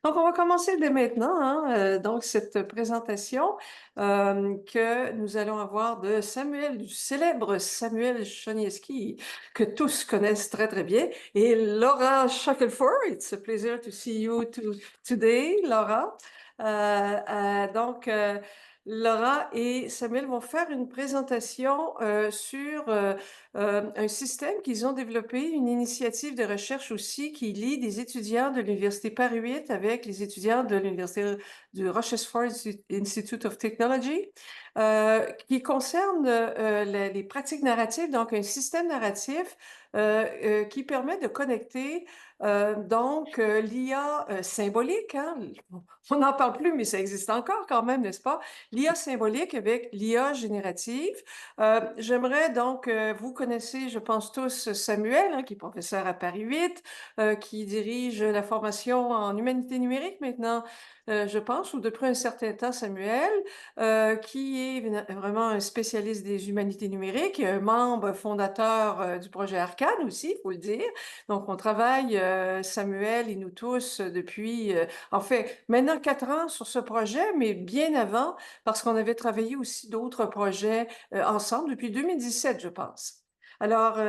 Donc, on va commencer dès maintenant, hein, donc cette présentation que nous allons avoir de Samuel, du célèbre Samuel Choniewski, que tous connaissent très très bien, et Laura Shackelford. It's a pleasure to see you today, Laura. Laura et Samuel vont faire une présentation sur un système qu'ils ont développé, une initiative de recherche aussi qui lie des étudiants de l'Université Paris 8 avec les étudiants de l'Université du Rochester Institute of Technology, qui concerne les pratiques narratives, donc un système narratif qui permet de connecter l'IA symbolique, hein, on n'en parle plus, mais ça existe encore quand même, n'est-ce pas? L'IA symbolique avec l'IA générative. J'aimerais donc, vous connaissez, je pense tous, Samuel, hein, qui est professeur à Paris 8, qui dirige la formation en humanité numérique maintenant, je pense, ou depuis un certain temps, Samuel, qui est vraiment un spécialiste des humanités numériques, un membre fondateur du projet Arcane aussi, il faut le dire. Donc, on travaille, Samuel et nous tous, depuis, en fait, maintenant 4 ans sur ce projet, mais bien avant, parce qu'on avait travaillé aussi d'autres projets ensemble depuis 2017, je pense. Alors,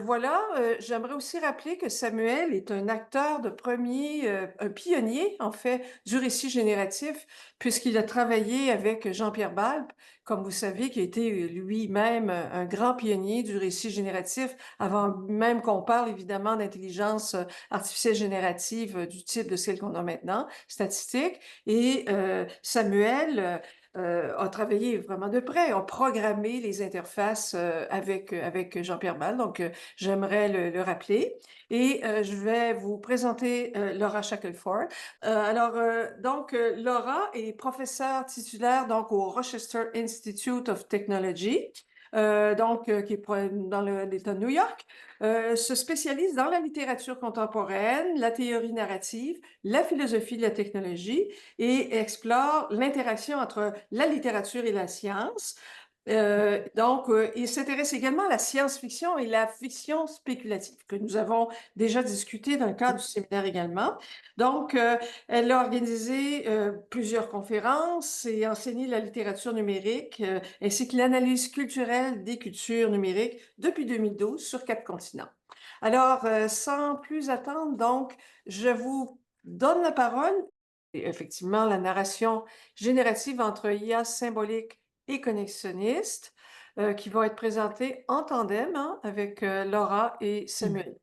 voilà, j'aimerais aussi rappeler que Samuel est un acteur de premier, un pionnier, en fait, du récit génératif, puisqu'il a travaillé avec Jean-Pierre Balp, comme vous savez, qui a été lui-même un grand pionnier du récit génératif, avant même qu'on parle évidemment d'intelligence artificielle générative du type de celle qu'on a maintenant, statistique. Et Samuel a travaillé vraiment de près, a programmé les interfaces avec Jean-Pierre Ball. Donc, j'aimerais le rappeler. Et je vais vous présenter Laura Shackelford. Laura est professeure titulaire donc au Rochester Institute of Technology. Qui est dans l'État de New York, se spécialise dans la littérature contemporaine, la théorie narrative, la philosophie de la technologie et explore l'interaction entre la littérature et la science. Il s'intéresse également à la science-fiction et la fiction spéculative, que nous avons déjà discuté dans le cadre du séminaire également. Donc, elle a organisé plusieurs conférences et enseigné la littérature numérique ainsi que l'analyse culturelle des cultures numériques depuis 2012 sur 4 continents. Alors, sans plus attendre, donc, je vous donne la parole. Et effectivement, la narration générative entre IA symbolique et connexionniste, qui va être présentée en tandem, hein, avec Laura et Samuel.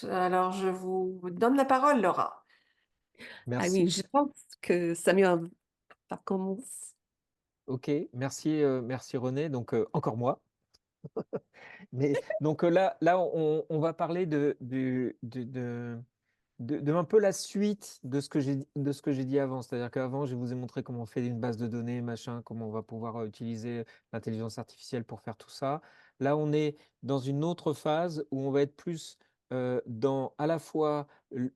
Alors, je vous donne la parole, Laura. Ah Merci. oui, je pense que Samuel va commencer. OK, merci René. Donc, encore moi. Mais donc, là, on va parler de un peu la suite de ce que j'ai dit avant. C'est-à-dire qu'avant, je vous ai montré comment on fait une base de données, machin, comment on va pouvoir utiliser l'intelligence artificielle pour faire tout ça. Là, on est dans une autre phase où on va être plus dans à la fois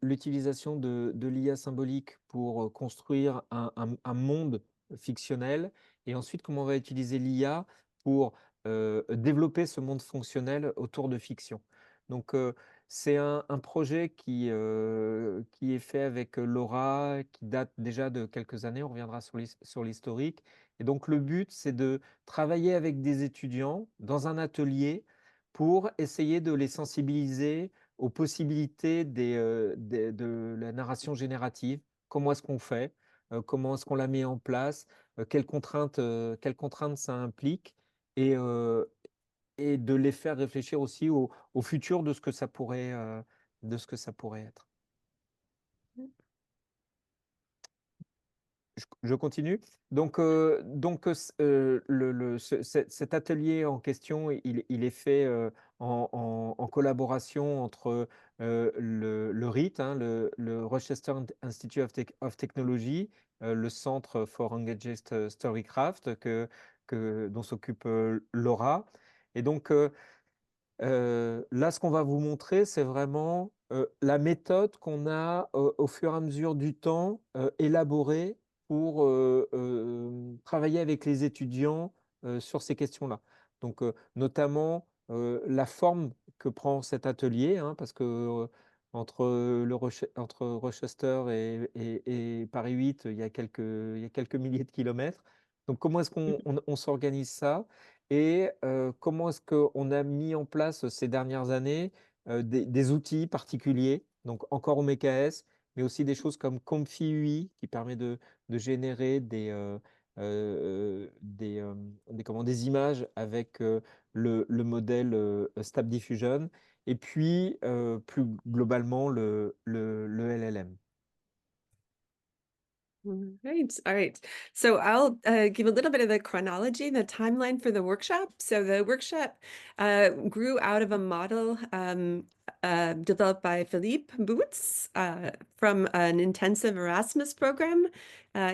l'utilisation de l'IA symbolique pour construire un monde fictionnel et ensuite comment on va utiliser l'IA pour développer ce monde fonctionnel autour de fiction. Donc, c'est un projet qui est fait avec Laura, qui date déjà de quelques années. On reviendra sur l'historique. Et donc, le but, c'est de travailler avec des étudiants dans un atelier pour essayer de les sensibiliser aux possibilités de la narration générative. Comment est-ce qu'on fait? Comment est-ce qu'on la met en place? Quelles contraintes ça implique? Et, et de les faire réfléchir aussi au futur de ce que ça pourrait être. Je continue. Cet atelier en question, il est fait en collaboration entre le RIT, hein, le Rochester Institute of Technology, le Centre for Engaged Storycraft, dont s'occupe Laura. Et donc, là, ce qu'on va vous montrer, c'est vraiment la méthode qu'on a au fur et à mesure du temps élaborée pour travailler avec les étudiants sur ces questions-là. Donc, notamment la forme que prend cet atelier, hein, parce que Entre Rochester et Paris 8, il y a quelques milliers de kilomètres. Donc, comment est-ce qu'on s'organise ça? Et comment est-ce qu'on a mis en place ces dernières années des outils particuliers, donc encore au MKS, mais aussi des choses comme ComfyUI qui permet de générer des images avec le modèle Stable Diffusion, et puis plus globalement le LLM. All right. So I'll give a little bit of the chronology, the timeline for the workshop. So the workshop grew out of a model developed by Philippe Boots from an intensive Erasmus program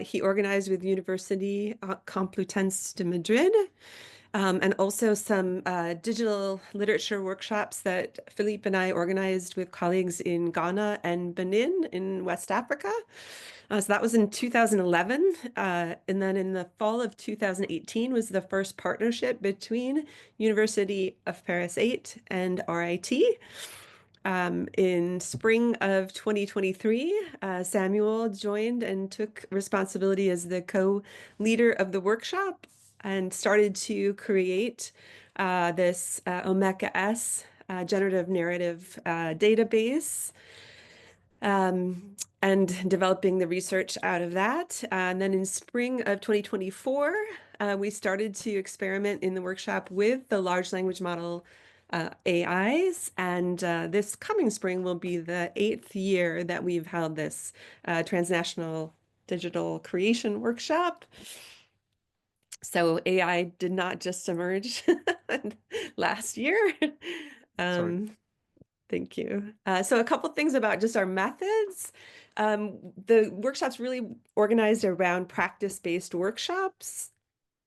he organized with University Complutense de Madrid. And also some digital literature workshops that Philippe and I organized with colleagues in Ghana and Benin in West Africa. So that was in 2011. And then in the fall of 2018 was the first partnership between University of Paris 8 and RIT. In spring of 2023, Samuel joined and took responsibility as the co-leader of the workshop and started to create this Omeka S generative narrative database, and developing the research out of that. And then in spring of 2024, we started to experiment in the workshop with the large language model AIs. And this coming spring will be the 8th year that we've held this transnational digital creation workshop. So AI did not just emerge last year. Sorry. Thank you. So a couple things about just our methods. The workshop's really organized around practice-based workshops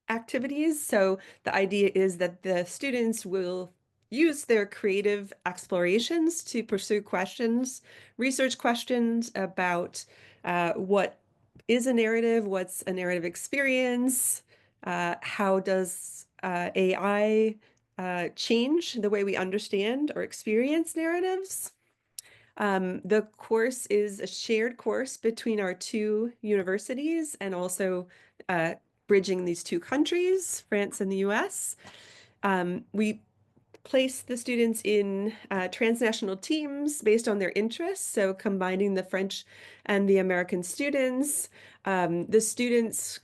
activities. So the idea is that the students will use their creative explorations to pursue questions, research questions about what is a narrative, what's a narrative experience, how does AI change the way we understand or experience narratives. The course is a shared course between our two universities and also bridging these two countries, France and the US. We place the students in transnational teams based on their interests, so combining the French and the American students. The students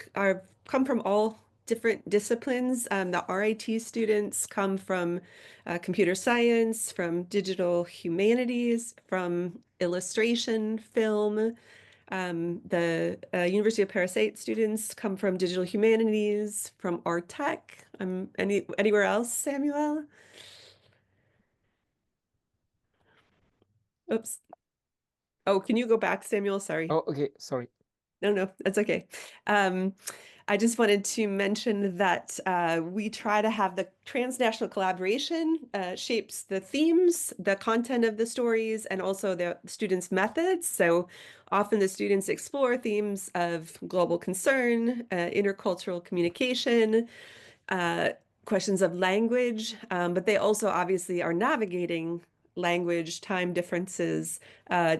come from all different disciplines. The RIT students come from computer science, from digital humanities, from illustration, film. The University of Paris 8 students come from digital humanities, from art tech. Anywhere else, Samuel? Oops. Oh, can you go back, Samuel? Sorry. Oh, okay, sorry. No, that's okay. I just wanted to mention that we try to have the transnational collaboration shapes the themes, the content of the stories, and also the students' methods. So often the students explore themes of global concern, intercultural communication, questions of language, but they also obviously are navigating language, time differences,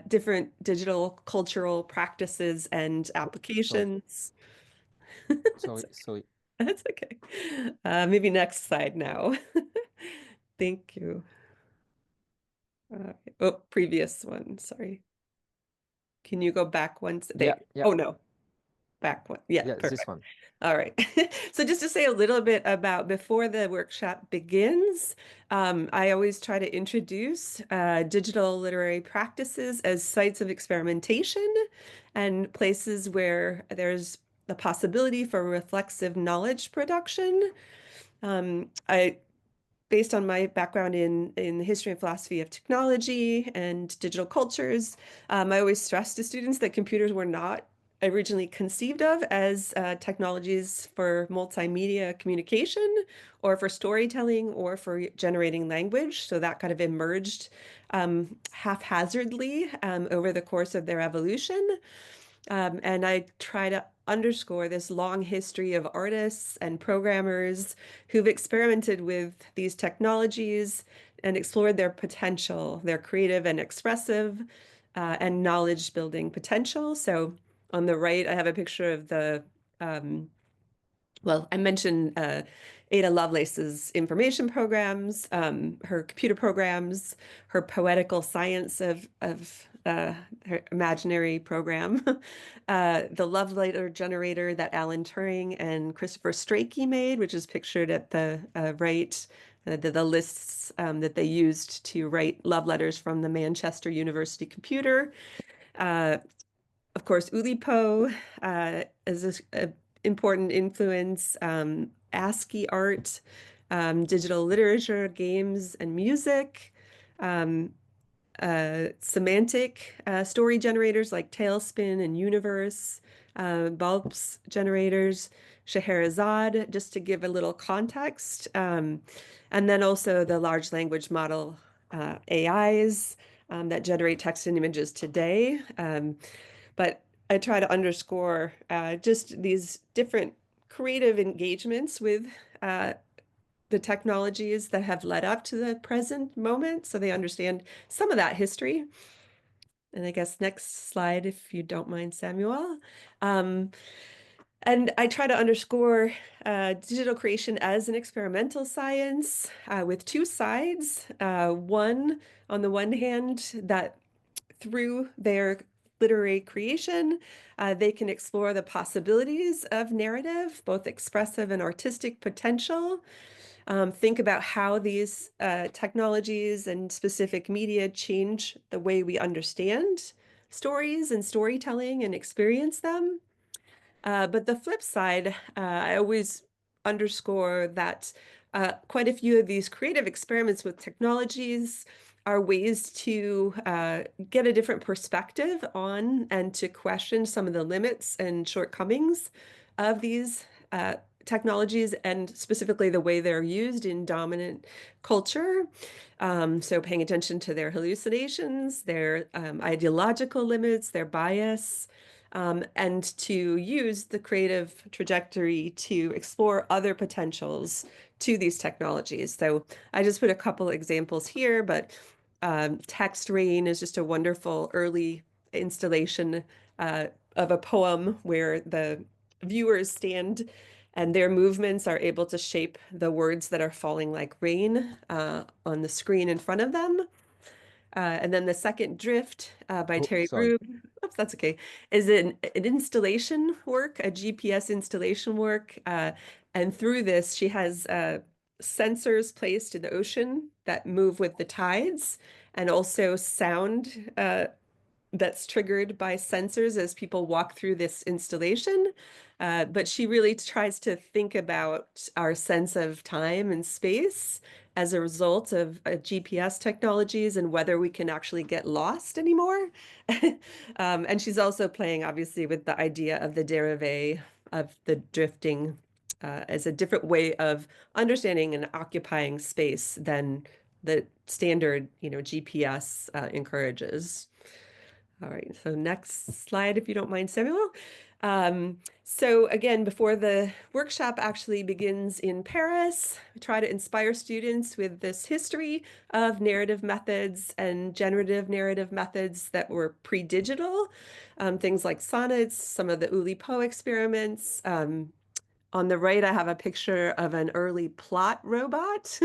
different digital cultural practices and applications. Sorry. That's okay. Maybe next slide now. Thank you. Oh, previous one, sorry. Can you go back once? Yeah. Oh, no. Back one. Yeah, Yeah, perfect. this one. All right. So just to say a little bit about before the workshop begins, I always try to introduce digital literary practices as sites of experimentation and places where there's the possibility for reflexive knowledge production. Based on my background in the history and philosophy of technology and digital cultures, I always stress to students that computers were not originally conceived of as technologies for multimedia communication or for storytelling or for generating language. So that kind of emerged haphazardly over the course of their evolution. And I try to underscore this long history of artists and programmers who've experimented with these technologies and explored their potential, their creative and expressive and knowledge building potential. So on the right, I have a picture of the, well, I mentioned Ada Lovelace's information programs, her computer programs, her poetical science of her imaginary program, the love letter generator that Alan Turing and Christopher Strachey made, which is pictured at the right, the lists that they used to write love letters from the Manchester University computer. Of course, Oulipo is an important influence, ASCII art, digital literature, games, and music, semantic story generators like Tailspin and Universe, Bulbs generators, Scheherazade, just to give a little context. And then also the large language model AIs that generate text and images today. But I try to underscore just these different creative engagements with the technologies that have led up to the present moment, so they understand some of that history. And I guess next slide, if you don't mind, Samuel. And I try to underscore digital creation as an experimental science with two sides. One, on the one hand, that through their literary creation, they can explore the possibilities of narrative, both expressive and artistic potential. Think about how these technologies and specific media change the way we understand stories and storytelling and experience them. But the flip side, I always underscore that quite a few of these creative experiments with technologies are ways to get a different perspective on and to question some of the limits and shortcomings of these technologies, and specifically the way they're used in dominant culture. So paying attention to their hallucinations, their ideological limits, their bias, and to use the creative trajectory to explore other potentials to these technologies. So I just put a couple examples here, but Text Rain is just a wonderful early installation of a poem where the viewers stand and their movements are able to shape the words that are falling like rain on the screen in front of them. And then the second Drift by Oh, Terry sorry. Rube, oops, that's okay, is an installation work, a GPS installation work. And through this, she has sensors placed in the ocean that move with the tides, and also sound that's triggered by sensors as people walk through this installation. But she really tries to think about our sense of time and space as a result of GPS technologies and whether we can actually get lost anymore. And she's also playing, obviously, with the idea of the dérivé of the drifting as a different way of understanding and occupying space than the standard, GPS encourages. All right, so next slide, if you don't mind, Samuel. So again, before the workshop actually begins in Paris, we try to inspire students with this history of narrative methods and generative narrative methods that were pre-digital, things like sonnets, some of the Oulipo experiments. On the right, I have a picture of an early plot robot.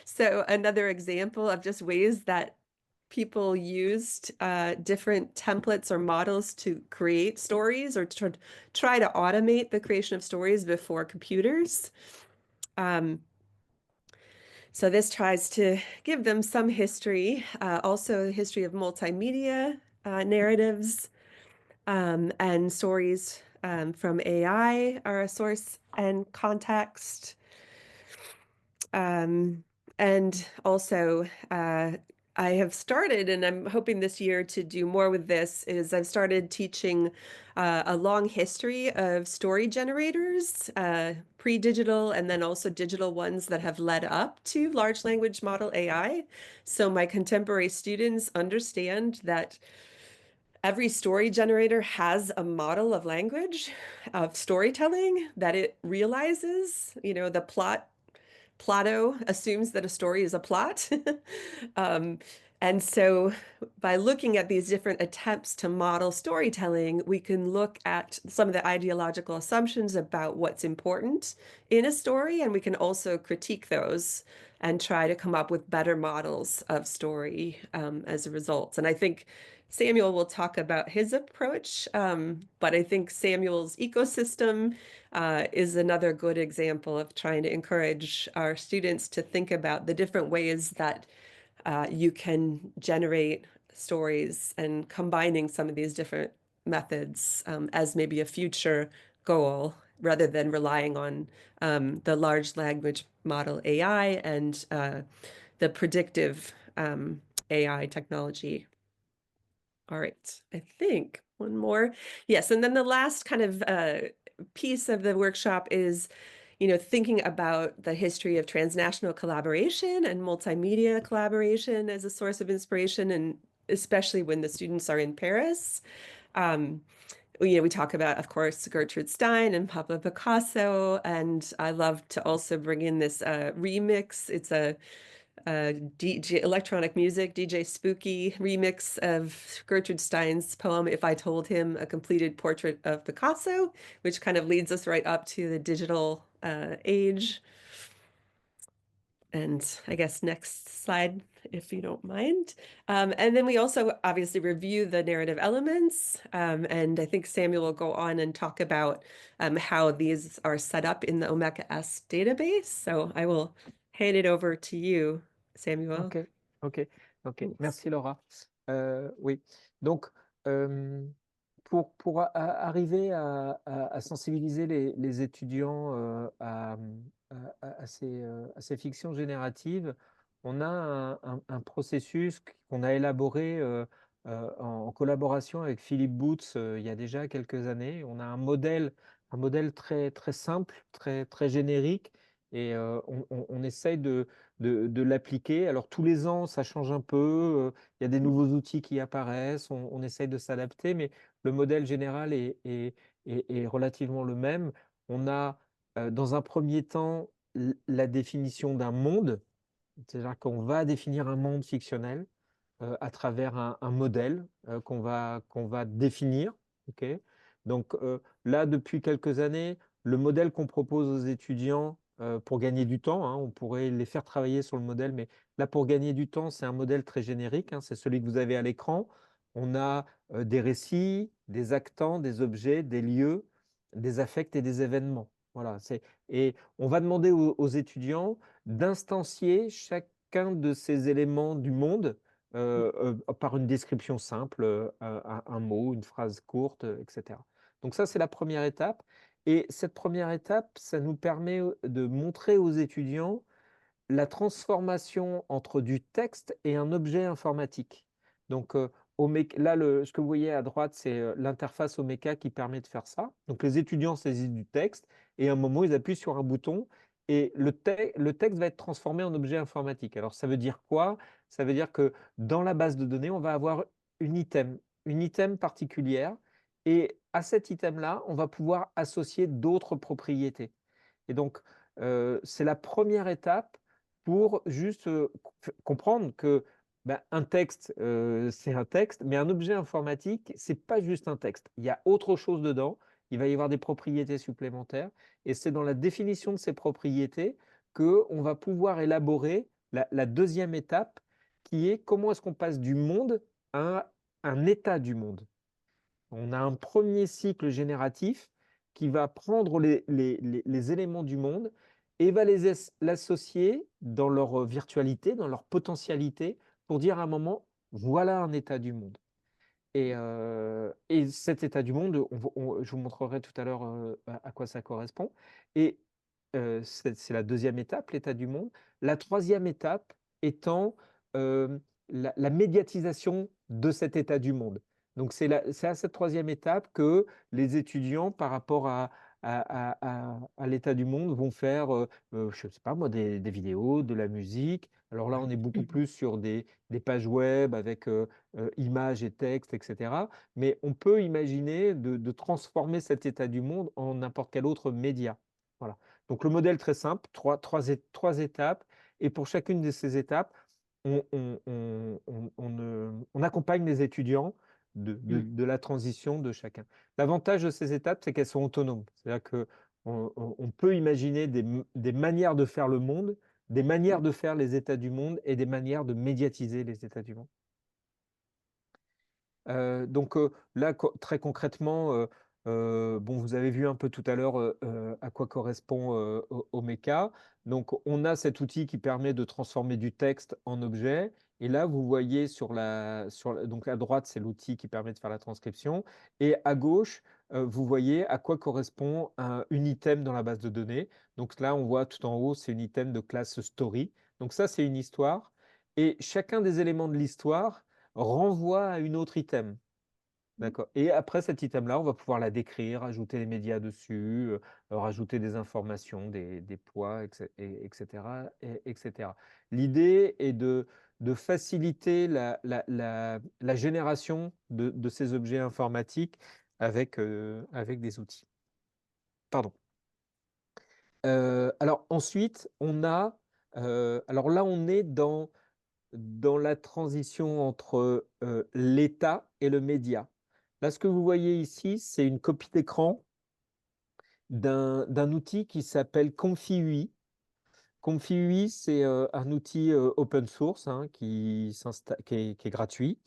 So another example of just ways that people used different templates or models to create stories or to try to automate the creation of stories before computers. So this tries to give them some history, also the history of multimedia narratives, and stories from AI are a source and context. And also, I have started, and I'm hoping this year to do more with this, is I've started teaching a long history of story generators, pre-digital, and then also digital ones that have led up to large language model AI. So my contemporary students understand that every story generator has a model of language, of storytelling that it realizes, the plot Plato assumes that a story is a plot. And so by looking at these different attempts to model storytelling, we can look at some of the ideological assumptions about what's important in a story, and we can also critique those and try to come up with better models of story as a result. And I think Samuel will talk about his approach, but I think Samuel's ecosystem is another good example of trying to encourage our students to think about the different ways that you can generate stories and combining some of these different methods as maybe a future goal rather than relying on the large language model AI and the predictive AI technology. All right, I think one more. Yes, and then the last kind of piece of the workshop is, thinking about the history of transnational collaboration and multimedia collaboration as a source of inspiration, and especially when the students are in Paris. We talk about, of course, Gertrude Stein and Pablo Picasso, and I love to also bring in this remix. It's a DJ electronic music, DJ Spooky remix of Gertrude Stein's poem, If I Told Him, a Completed Portrait of Picasso, which kind of leads us right up to the digital age. And I guess next slide, if you don't mind. And then we also obviously review the narrative elements. And I think Samuel will go on and talk about how these are set up in the Omeka-S database. So I will hand it over to you, Samuel. Ok, ok, ok. Thanks. Merci Laura. Oui, donc pour arriver à sensibiliser les étudiants à ces fictions génératives, on a un processus qu'on a élaboré en collaboration avec Philippe Boots il y a déjà quelques années. On a un modèle très, très simple, très, très générique, et on essaye de l'appliquer. Alors tous les ans, ça change un peu, il y a des nouveaux outils qui apparaissent, on essaye de s'adapter, mais le modèle général est relativement le même. On a dans un premier temps la définition d'un monde, c'est-à-dire qu'on va définir un monde fictionnel à travers un modèle qu'on va définir. Ok. Donc là, depuis quelques années, le modèle qu'on propose aux étudiants pour gagner du temps, hein, on pourrait les faire travailler sur le modèle, mais là, pour gagner du temps, c'est un modèle très générique, hein, c'est celui que vous avez à l'écran. On a des récits, des actants, des objets, des lieux, des affects et des événements. Voilà, et on va demander aux étudiants d'instancier chacun de ces éléments du monde par une description simple, un mot, une phrase courte, etc. Donc ça, c'est la première étape. Et cette première étape, ça nous permet de montrer aux étudiants la transformation entre du texte et un objet informatique. Donc là, ce que vous voyez à droite, c'est l'interface Omeka qui permet de faire ça. Donc les étudiants saisissent du texte et à un moment, ils appuient sur un bouton et le texte va être transformé en objet informatique. Alors ça veut dire quoi? Ça veut dire que dans la base de données, on va avoir une item particulière, et à cet item-là, on va pouvoir associer d'autres propriétés. Et donc, c'est la première étape pour juste comprendre que un texte, c'est un texte, mais un objet informatique, c'est pas juste un texte. Il y a autre chose dedans. Il va y avoir des propriétés supplémentaires. Et c'est dans la définition de ces propriétés qu'on va pouvoir élaborer la deuxième étape, qui est comment est-ce qu'on passe du monde à un état du monde. On a un premier cycle génératif qui va prendre les éléments du monde et va l'associer dans leur virtualité, dans leur potentialité, pour dire à un moment, voilà un état du monde. Et cet état du monde, je vous montrerai tout à l'heure à quoi ça correspond. Et c'est la deuxième étape, l'état du monde. La troisième étape étant la médiatisation de cet état du monde. Donc c'est à cette troisième étape que les étudiants, par rapport à l'état du monde, vont faire, je ne sais pas moi, des vidéos, de la musique. Alors là, on est beaucoup plus sur des pages web avec images et textes, etc. Mais on peut imaginer de transformer cet état du monde en n'importe quel autre média. Voilà. Donc le modèle très simple, trois étapes, et pour chacune de ces étapes, on accompagne les étudiants de la transition de chacun. L'avantage de ces étapes, c'est qu'elles sont autonomes. C'est-à-dire qu'on peut imaginer des manières de faire le monde, des manières de faire les états du monde et des manières de médiatiser les états du monde. Donc là, très concrètement, bon, vous avez vu un peu tout à l'heure à quoi correspond Omeka. Donc, on a cet outil qui permet de transformer du texte en objet. Et là, vous voyez donc à droite, c'est l'outil qui permet de faire la transcription. Et à gauche, vous voyez à quoi correspond une item dans la base de données. Donc là, on voit tout en haut, c'est une item de classe story. Donc ça, c'est une histoire. Et chacun des éléments de l'histoire renvoie à une autre item. D'accord. Et après cet item-là, on va pouvoir la décrire, ajouter les médias dessus, rajouter des informations, des poids, etc., etc. L'idée est de faciliter la génération de ces objets informatiques avec des outils. Pardon. Alors ensuite, alors là, on est dans la transition entre l'État et le média. Là, ce que vous voyez ici, c'est une copie d'écran d'un outil qui s'appelle ComfyUI. ComfyUI, c'est un outil open source hein, qui est gratuit,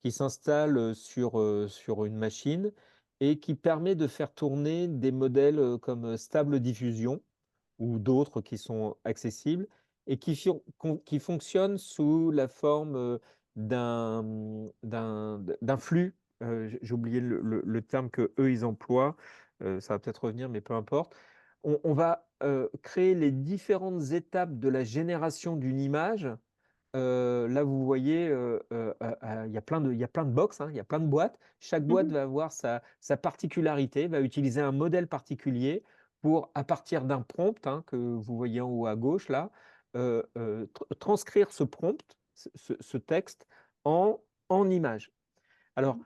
qui s'installe sur une machine et qui permet de faire tourner des modèles comme Stable Diffusion ou d'autres qui sont accessibles et qui fonctionnent sous la forme d'un flux. J'ai oublié le terme que eux ils emploient. Ça va peut-être revenir, mais peu importe. On va créer les différentes étapes de la génération d'une image. Là, vous voyez, il y a plein de box, hein, il y a plein de boîtes. Chaque boîte va avoir sa particularité, va utiliser un modèle particulier pour, à partir d'un prompt hein, que vous voyez en haut à gauche, là, transcrire ce prompt, ce texte, en image. Alors,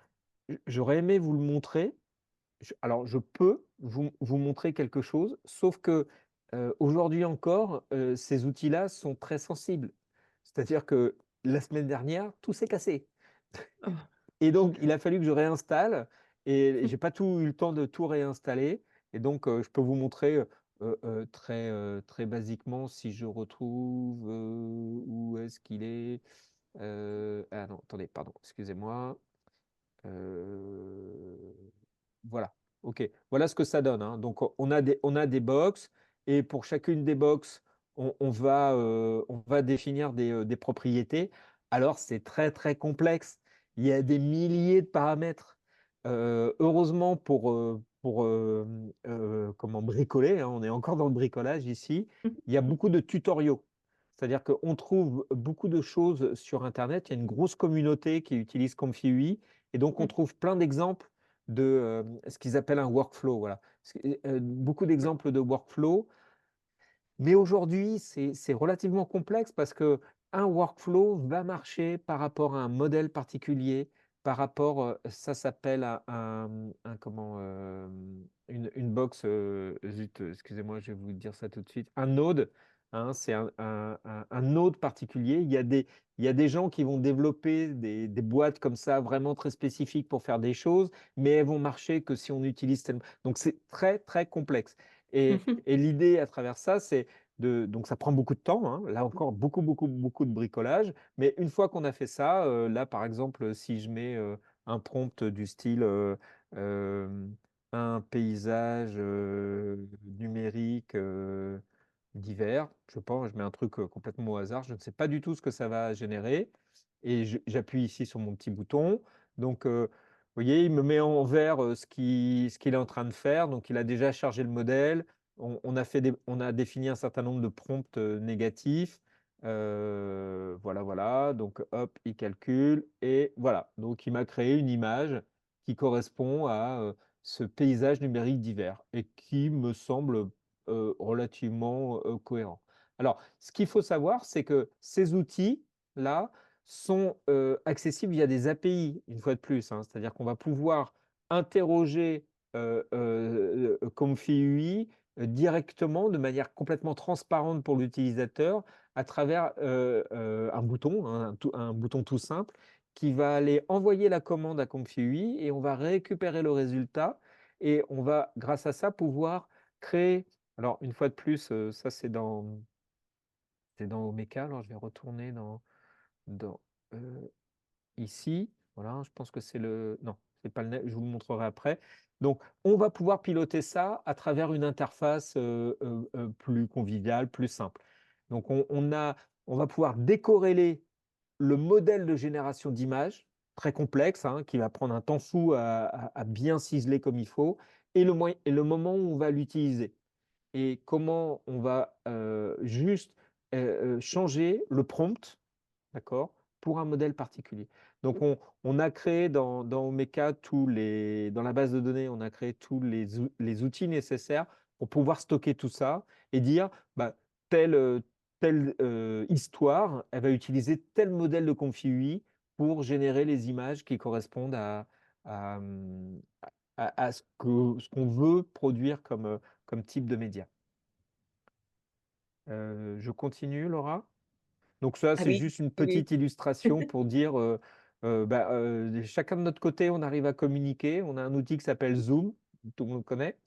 j'aurais aimé vous le montrer. Alors, je peux vous montrer quelque chose, sauf que aujourd'hui encore, ces outils-là sont très sensibles. C'est-à-dire que la semaine dernière, tout s'est cassé. Oh. Et donc, il a fallu que je réinstalle et j'ai pas eu le temps de tout réinstaller. Et donc, je peux vous montrer très basiquement si je retrouve où est-ce qu'il est. Ah non, attendez, pardon, excusez-moi. Voilà, ok. Voilà ce que ça donne. Hein. Donc, on a des box et pour chacune des box, on va définir des propriétés. Alors, c'est très complexe. Il y a des milliers de paramètres. Heureusement pour comment bricoler, hein, on est encore dans le bricolage ici, il y a beaucoup de tutoriaux. C'est-à-dire qu'on trouve beaucoup de choses sur Internet. Il y a une grosse communauté qui utilise ComfyUI et donc on trouve plein d'exemples de ce qu'ils appellent un workflow. Voilà. Beaucoup d'exemples de workflow. Mais aujourd'hui, c'est relativement complexe parce que un workflow va marcher par rapport à un modèle particulier, par rapport, ça s'appelle une box, zut, excusez-moi, je vais vous dire ça tout de suite, un node, hein, c'est un node particulier. Il y a des gens qui vont développer des boîtes comme ça, vraiment très spécifiques pour faire des choses, mais elles vont marcher que si on utilise tellement. Donc c'est très complexe. Et l'idée à travers ça, c'est donc ça prend beaucoup de temps, hein. Là encore beaucoup de bricolage. Mais une fois qu'on a fait ça, là par exemple, si je mets un prompt du style un paysage numérique d'hiver, je pense, je mets un truc complètement au hasard, je ne sais pas du tout ce que ça va générer. Et j'appuie ici sur mon petit bouton. Donc, vous voyez, il me met en vert ce qu'il est en train de faire. Donc, il a déjà chargé le modèle. On a défini un certain nombre de prompts négatifs. Voilà. Donc, hop, il calcule. Et voilà. Donc, il m'a créé une image qui correspond à ce paysage numérique d'hiver et qui me semble relativement cohérent. Alors, ce qu'il faut savoir, c'est que ces outils-là sont accessibles via des API, une fois de plus. Hein. C'est-à-dire qu'on va pouvoir interroger ComfyUI directement, de manière complètement transparente pour l'utilisateur, à travers un bouton tout simple qui va aller envoyer la commande à Comfy et on va récupérer le résultat et on va, grâce à ça, pouvoir créer. Alors, une fois de plus, ça c'est dans Omeka. Alors, je vais retourner dans ici. Voilà, je pense que c'est le. Non, c'est pas le net, je vous le montrerai après. Donc, on va pouvoir piloter ça à travers une interface plus conviviale, plus simple. Donc, on va pouvoir décorréler le modèle de génération d'images, très complexe, hein, qui va prendre un temps fou à bien ciseler comme il faut, et le moment où on va l'utiliser. Et comment on va juste changer le prompt, d'accord, pour un modèle particulier. Donc, on a créé dans Omeka dans la base de données, on a créé tous les outils nécessaires pour pouvoir stocker tout ça et dire, bah, telle histoire, elle va utiliser tel modèle de Confi pour générer les images qui correspondent à, hum, à ce qu'on veut produire comme type de média. Je continue, Laura. Donc ça, Ah c'est oui, juste une oui. petite illustration pour dire, chacun de notre côté, on arrive à communiquer. On a un outil qui s'appelle Zoom, tout le monde connaît.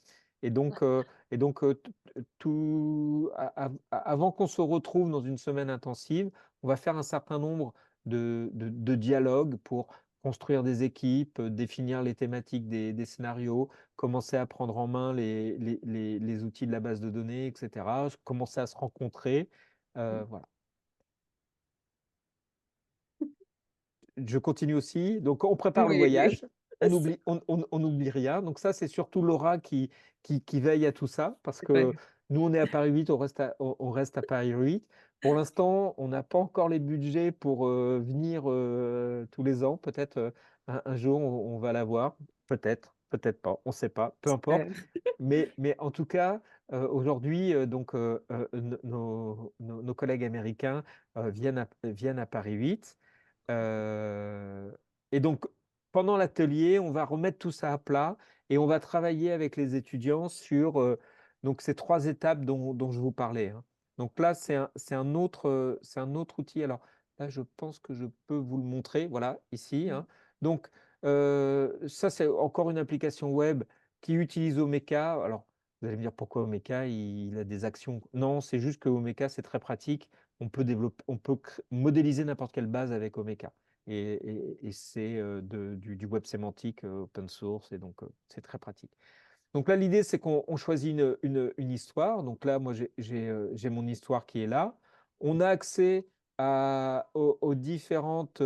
Avant qu'on se retrouve dans une semaine intensive, on va faire un certain nombre de dialogues pour construire des équipes, définir les thématiques des scénarios, commencer à prendre en main les outils de la base de données, etc. Commencer à se rencontrer. Voilà. Je continue aussi. Donc, on prépare le Oui, oui. voyage. On n'oublie rien. Donc, ça, c'est surtout Laura qui veille à tout ça parce que Ouais. nous, on est à Paris 8, on reste à Paris 8. Pour l'instant, on n'a pas encore les budgets pour venir tous les ans. Peut-être un jour, on va l'avoir. Peut-être, peut-être pas. On ne sait pas. Peu importe. Mais en tout cas, aujourd'hui, nos collègues américains viennent à Paris 8. Euh, et donc, pendant l'atelier, on va remettre tout ça à plat et on va travailler avec les étudiants sur donc ces 3 étapes dont je vous parlais, hein. Donc là, c'est un autre outil. Alors là, je pense que je peux vous le montrer. Voilà, ici, hein. Donc, ça, c'est encore une application web qui utilise Omeka. Alors, vous allez me dire pourquoi Omeka, il a des actions. Non, c'est juste que Omeka, c'est très pratique. On peut modéliser n'importe quelle base avec Omeka. Et c'est du web sémantique open source, et donc c'est très pratique. Donc là, l'idée, c'est qu'on choisit une histoire. Donc là, moi, j'ai mon histoire qui est là. On a accès aux différentes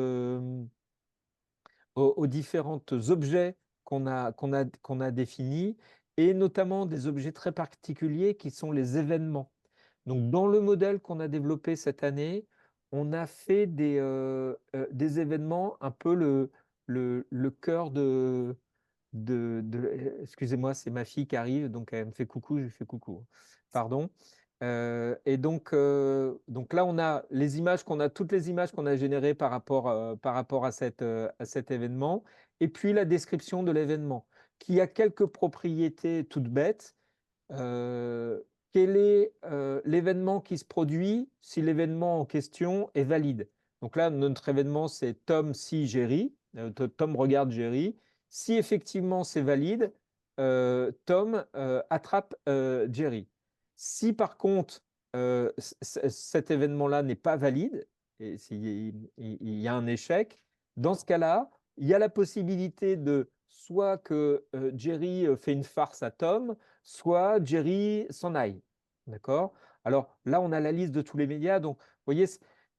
objets qu'on a définis, et notamment des objets très particuliers qui sont les événements. Donc, dans le modèle qu'on a développé cette année, on a fait des événements un peu le cœur excusez-moi, c'est ma fille qui arrive, donc elle me fait coucou, je lui fais coucou. Pardon. Donc là, on a toutes les images qu'on a générées par rapport à cet événement, et puis la description de l'événement, qui a quelques propriétés toutes bêtes. Euh, Quel est l'événement qui se produit si l'événement en question est valide? Donc là, notre événement, c'est Tom see Jerry. Tom regarde Jerry. Si effectivement c'est valide, Tom attrape Jerry. Si par contre cet événement-là n'est pas valide, et s'il il y a un échec, dans ce cas-là, il y a la possibilité de soit que Jerry fait une farce à Tom, soit Jerry s'en aille. D'accord? Alors là, on a la liste de tous les médias. Donc, vous voyez,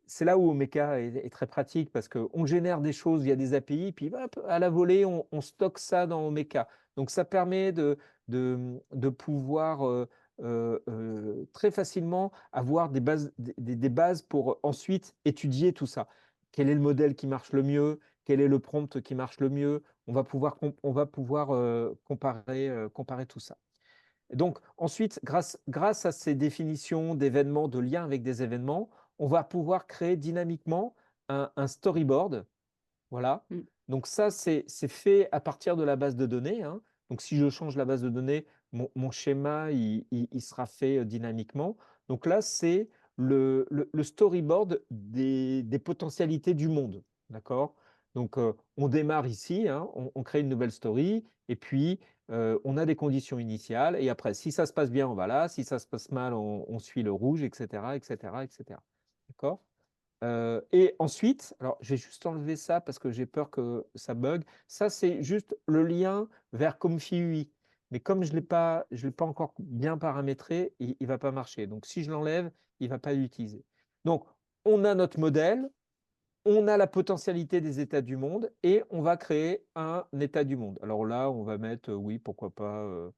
c'est là où Omeka est très pratique parce qu'on génère des choses via des API, puis hop, à la volée, on stocke ça dans Omeka. Donc, ça permet de pouvoir très facilement avoir des bases pour ensuite étudier tout ça. Quel est le modèle qui marche le mieux? Quel est le prompt qui marche le mieux? On va pouvoir comparer tout ça. Donc ensuite, grâce à ces définitions d'événements, de liens avec des événements, on va pouvoir créer dynamiquement un storyboard. Voilà. Mm. Donc ça, c'est fait à partir de la base de données, hein. Donc si je change la base de données, mon schéma, il sera fait dynamiquement. Donc là, c'est le storyboard des potentialités du monde. D'accord? Donc, on démarre ici, hein, on crée une nouvelle story, et puis on a des conditions initiales, et après, si ça se passe bien, on va là, si ça se passe mal, on suit le rouge, etc., etc., etc. D'accord? Et ensuite, alors je vais juste enlever ça parce que j'ai peur que ça bug. Ça, c'est juste le lien vers Comfy UI. Mais comme je l'ai pas encore bien paramétré, il ne va pas marcher. Donc, si je l'enlève, il ne va pas l'utiliser. Donc, on a notre modèle, on a la potentialité des états du monde et on va créer un état du monde. Alors là, on va mettre, oui, pourquoi pas.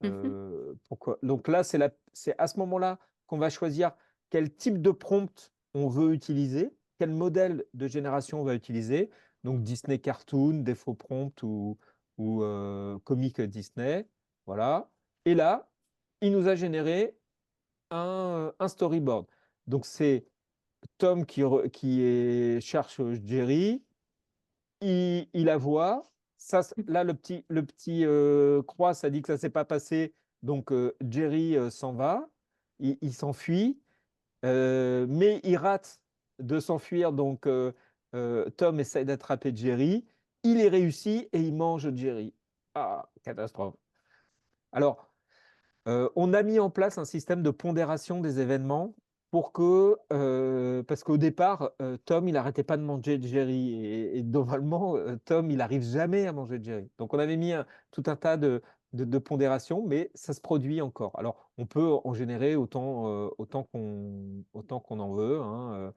Donc là, c'est à ce moment-là qu'on va choisir quel type de prompt on veut utiliser, quel modèle de génération on va utiliser. Donc Disney Cartoon, défaut prompt ou comique Disney. Voilà. Et là, il nous a généré un storyboard. Donc c'est Tom cherche Jerry, il la voit. Ça, là, le petit croix, ça dit que ça ne s'est pas passé. Donc, Jerry s'en va, il s'enfuit, mais il rate de s'enfuir. Donc, Tom essaie d'attraper Jerry. Il est réussi et il mange Jerry. Ah, catastrophe. Alors, on a mis en place un système de pondération des événements pour que, parce qu'au départ, Tom, il n'arrêtait pas de manger Jerry. Et normalement, Tom, il n'arrive jamais à manger Jerry. Donc, on avait mis tout un tas de pondérations, mais ça se produit encore. Alors, on peut en générer autant qu'on en veut, hein,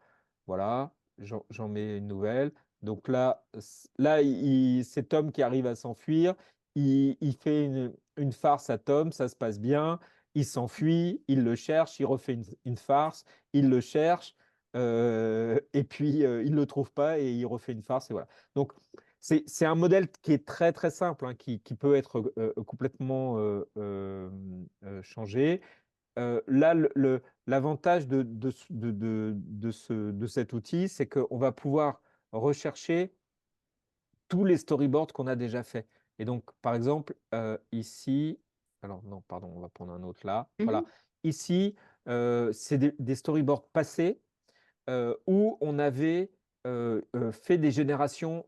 voilà, j'en mets une nouvelle. Donc là c'est Tom qui arrive à s'enfuir. Il fait une farce à Tom, ça se passe bien. Il s'enfuit, il le cherche, il refait une farce, il le cherche, et puis il ne le trouve pas et il refait une farce. Et voilà. Donc, c'est un modèle qui est très très simple, hein, qui peut être complètement changé. Là, l'avantage de cet outil, c'est qu'on va pouvoir rechercher tous les storyboards qu'on a déjà fait. Et donc, par exemple, ici, alors non, pardon, on va prendre un autre là. Voilà. Ici, c'est des storyboards passés où on avait fait des générations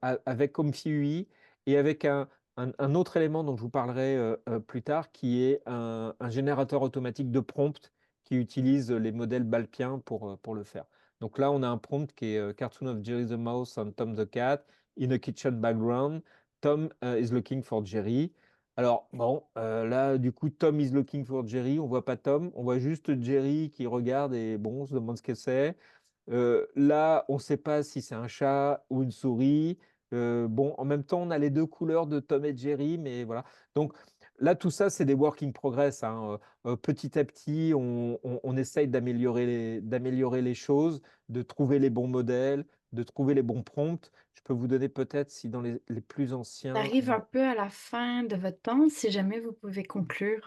avec Comfy UI et avec un autre élément dont je vous parlerai plus tard, qui est un générateur automatique de prompt qui utilise les modèles Balpian pour le faire. Donc là, on a un prompt qui est Cartoon of Jerry the Mouse and Tom the Cat in a kitchen background. Tom is looking for Jerry. Alors, bon, là, du coup, Tom is looking for Jerry. On voit pas Tom, on voit juste Jerry qui regarde et bon, on se demande ce que c'est. Là, on ne sait pas si c'est un chat ou une souris. Bon, en même temps, on a les deux couleurs de Tom et Jerry, mais voilà. Donc là, tout ça, c'est des work in progress, hein. Petit à petit, on essaye d'améliorer les choses, de trouver les bons modèles, de trouver les bons prompts. Je peux vous donner peut-être, si dans les plus On anciens, arrive un peu à la fin de votre temps, si jamais vous pouvez conclure.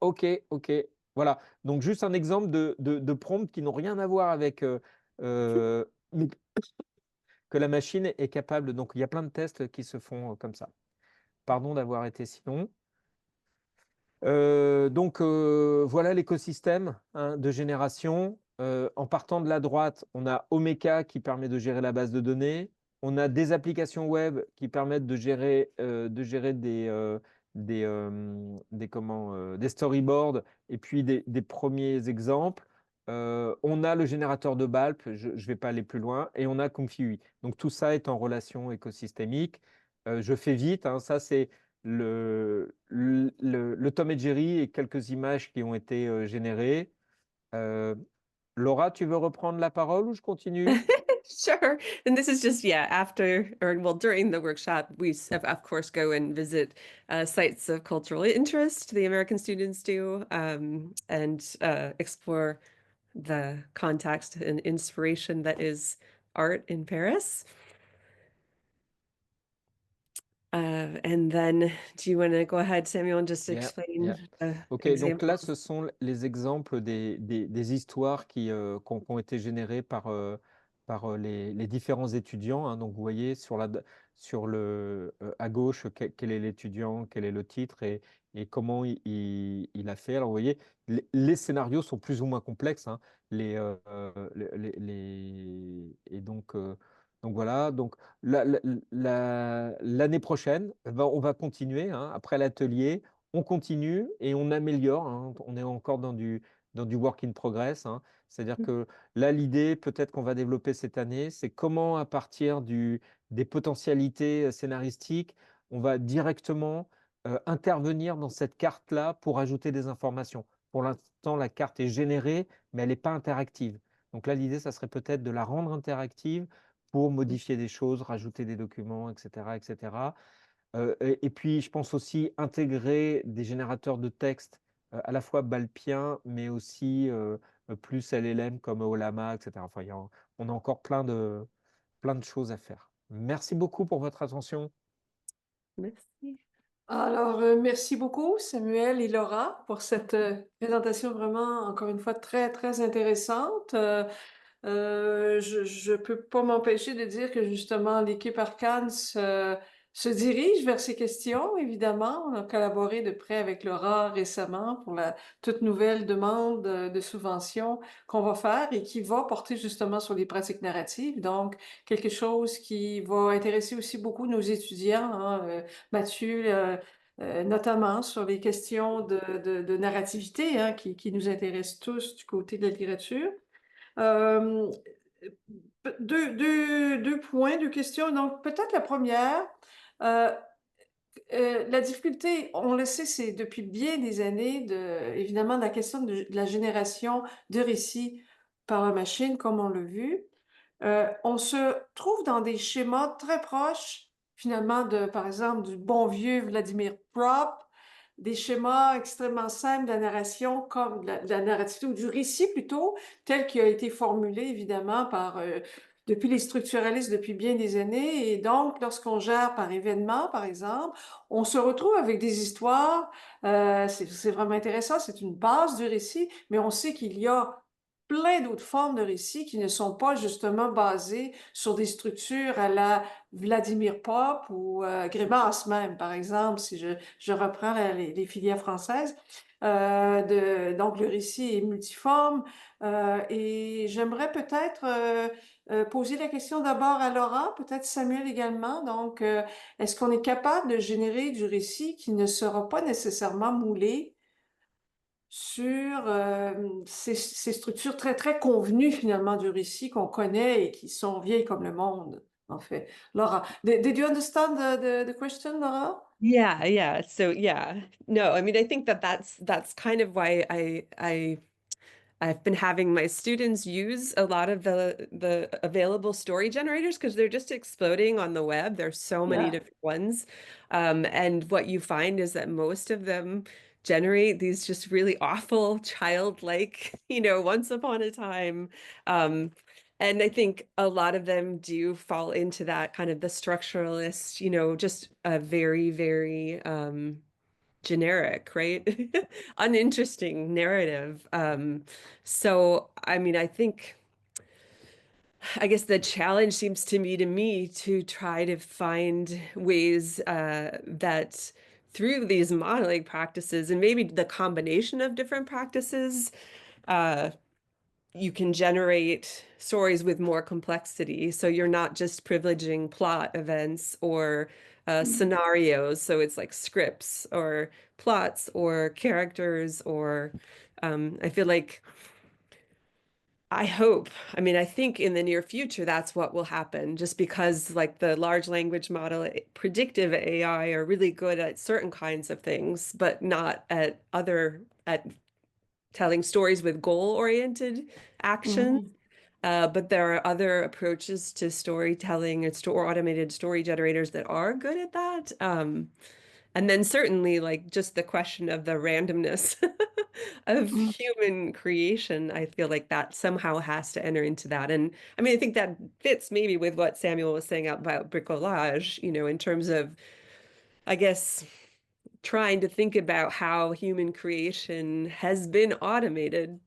Ok, ok. Voilà. Donc, juste un exemple de prompts qui n'ont rien à voir avec mais que la machine est capable. Donc, il y a plein de tests qui se font comme ça. Pardon d'avoir été si long. Donc, voilà l'écosystème, hein, de génération. En partant de la droite, on a Omeka qui permet de gérer la base de données. On a des applications web qui permettent de gérer des storyboards et puis des premiers exemples. On a le générateur de Balp, je ne vais pas aller plus loin, et on a Comfy UI. Donc tout ça est en relation écosystémique. Je fais vite, hein, ça c'est le Tom et Jerry et quelques images qui ont été générées. Laura, tu veux reprendre la parole ou je continue? Sure. And this is just, yeah, after, or well, during the workshop, of course go and visit sites of cultural interest, the American students do, and explore the context and inspiration that is art in Paris. And then, do you want to go ahead, Samuel, and just Yeah, explain yeah. Ok, donc là, ce sont les exemples des histoires qui ont été générées par les différents étudiants, hein. Donc, vous voyez à gauche quel est l'étudiant, quel est le titre, et et comment il a fait. Alors, vous voyez, les scénarios sont plus ou moins complexes, hein, et donc voilà. Donc, l'année prochaine, on va continuer, hein, après l'atelier, on continue et on améliore, hein. On est encore dans du work in progress, hein. C'est-à-dire que là, l'idée, peut-être qu'on va développer cette année, c'est comment, à partir des potentialités scénaristiques, on va directement intervenir dans cette carte-là pour ajouter des informations. Pour l'instant, la carte est générée, mais elle n'est pas interactive. Donc là, l'idée, ça serait peut-être de la rendre interactive pour modifier des choses, rajouter des documents, etc., etc. Et puis, je pense aussi intégrer des générateurs de texte à la fois Balpien, mais aussi plus LLM comme Olama, etc. Enfin, on a encore plein de choses à faire. Merci beaucoup pour votre attention. Merci. Alors, merci beaucoup, Samuel et Laura, pour cette présentation vraiment, encore une fois, très, très intéressante. Je ne peux pas m'empêcher de dire que justement, l'équipe Arcane se dirige vers ces questions, évidemment. On a collaboré de près avec Laura récemment pour la toute nouvelle demande de subvention qu'on va faire et qui va porter justement sur les pratiques narratives. Donc, quelque chose qui va intéresser aussi beaucoup nos étudiants, hein, Mathieu, notamment sur les questions de narrativité, hein, qui nous intéressent tous du côté de la littérature. Euh, deux points, deux questions. Donc, peut-être la première, euh, la difficulté, on le sait, c'est depuis bien des années, évidemment, la question de la génération de récits par la machine, comme on l'a vu. On se trouve dans des schémas très proches, finalement, par exemple, du bon vieux Vladimir Prop, des schémas extrêmement simples de la narration, comme de la narrative, ou du récit plutôt, tel qu'il a été formulé, évidemment, depuis les structuralistes depuis bien des années. Et donc, lorsqu'on gère par événement, par exemple, on se retrouve avec des histoires. C'est vraiment intéressant, c'est une base du récit, mais on sait qu'il y a plein d'autres formes de récits qui ne sont pas justement basées sur des structures à la Vladimir Pop ou Grimace même, par exemple, si je reprends les filières françaises. Donc, le récit est multiforme et j'aimerais peut-être poser la question d'abord à Laura, peut-être Samuel également. Donc, est-ce qu'on est capable de générer du récit qui ne sera pas nécessairement moulé sur ces structures très, très convenues finalement du récit qu'on connaît et qui sont vieilles comme le monde, en fait. Laura, did you understand the question, Laura? Yeah. So yeah, no, I mean, I think that's kind of why I've been having my students use a lot of the available story generators because they're just exploding on the web. There's so many Yeah. different ones. And what you find is that most of them generate these just really awful childlike, once upon a time. And I think a lot of them do fall into that kind of the structuralist, just a very, very generic, right? Uninteresting narrative. So, I mean, I guess the challenge seems to me to try to find ways that through these modeling practices and maybe the combination of different practices, you can generate stories with more complexity. So you're not just privileging plot events or scenarios. So it's like scripts or plots or characters or I feel like I mean, I think in the near future, that's what will happen just because like the large language model, predictive AI are really good at certain kinds of things, but not at telling stories with goal-oriented action. But there are other approaches to storytelling or automated story generators that are good at that. And then certainly like just the question of the randomness of human creation, I feel like that somehow has to enter into that. And I mean, I think that fits maybe with what Samuel was saying about bricolage, in terms of, I guess, trying to think about how human creation has been automated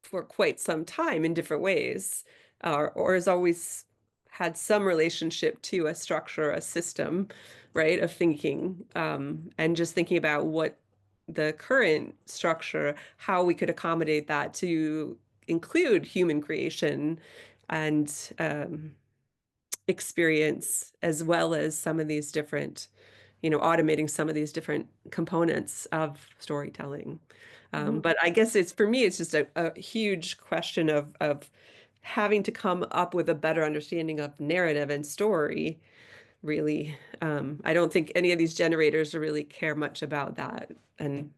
for quite some time in different ways, or has always had some relationship to a structure, a system, right, of thinking, and just thinking about what the current structure, how we could accommodate that to include human creation and experience, as well as some of these different, automating some of these different components of storytelling. But I guess for me, it's just a huge question of having to come up with a better understanding of narrative and story, really. I don't think any of these generators really care much about that. And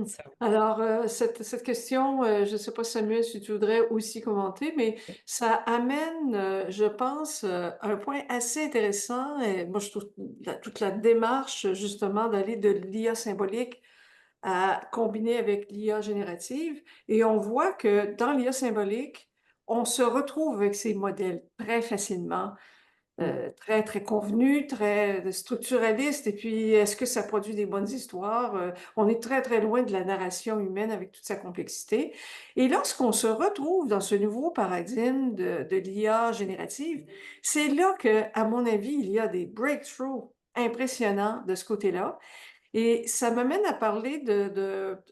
so, Alors, cette question, je ne sais pas, Samuel, si tu voudrais aussi commenter, mais ça amène, je pense, un point assez intéressant. Et moi, je trouve toute la démarche, justement, d'aller de l'IA symbolique à combiner avec l'IA générative. Et on voit que dans l'IA symbolique, on se retrouve avec ces modèles très facilement. Très, très convenu, très structuraliste. Et puis, est-ce que ça produit des bonnes histoires? On est très, très loin de la narration humaine avec toute sa complexité. Et lorsqu'on se retrouve dans ce nouveau paradigme de l'IA générative, c'est là que, à mon avis, il y a des breakthroughs impressionnants de ce côté-là. Et ça m'amène à parler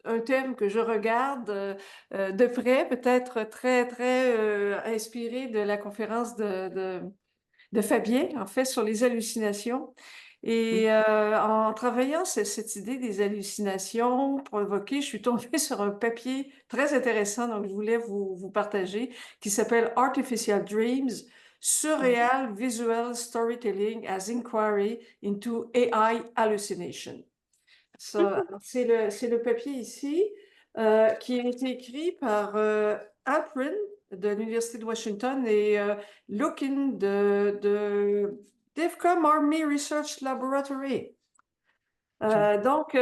un thème que je regarde de près, peut-être très, très inspiré de la conférence de Fabien, en fait, sur les hallucinations. Et en travaillant cette idée des hallucinations provoquées, je suis tombée sur un papier très intéressant, donc je voulais vous partager, qui s'appelle Artificial Dreams, Surreal Visual Storytelling as Inquiry into AI Hallucination. Ça, c'est le papier ici qui a été écrit par Alprin de l'Université de Washington et Lukin de DEFCON Army Research Laboratory. Donc,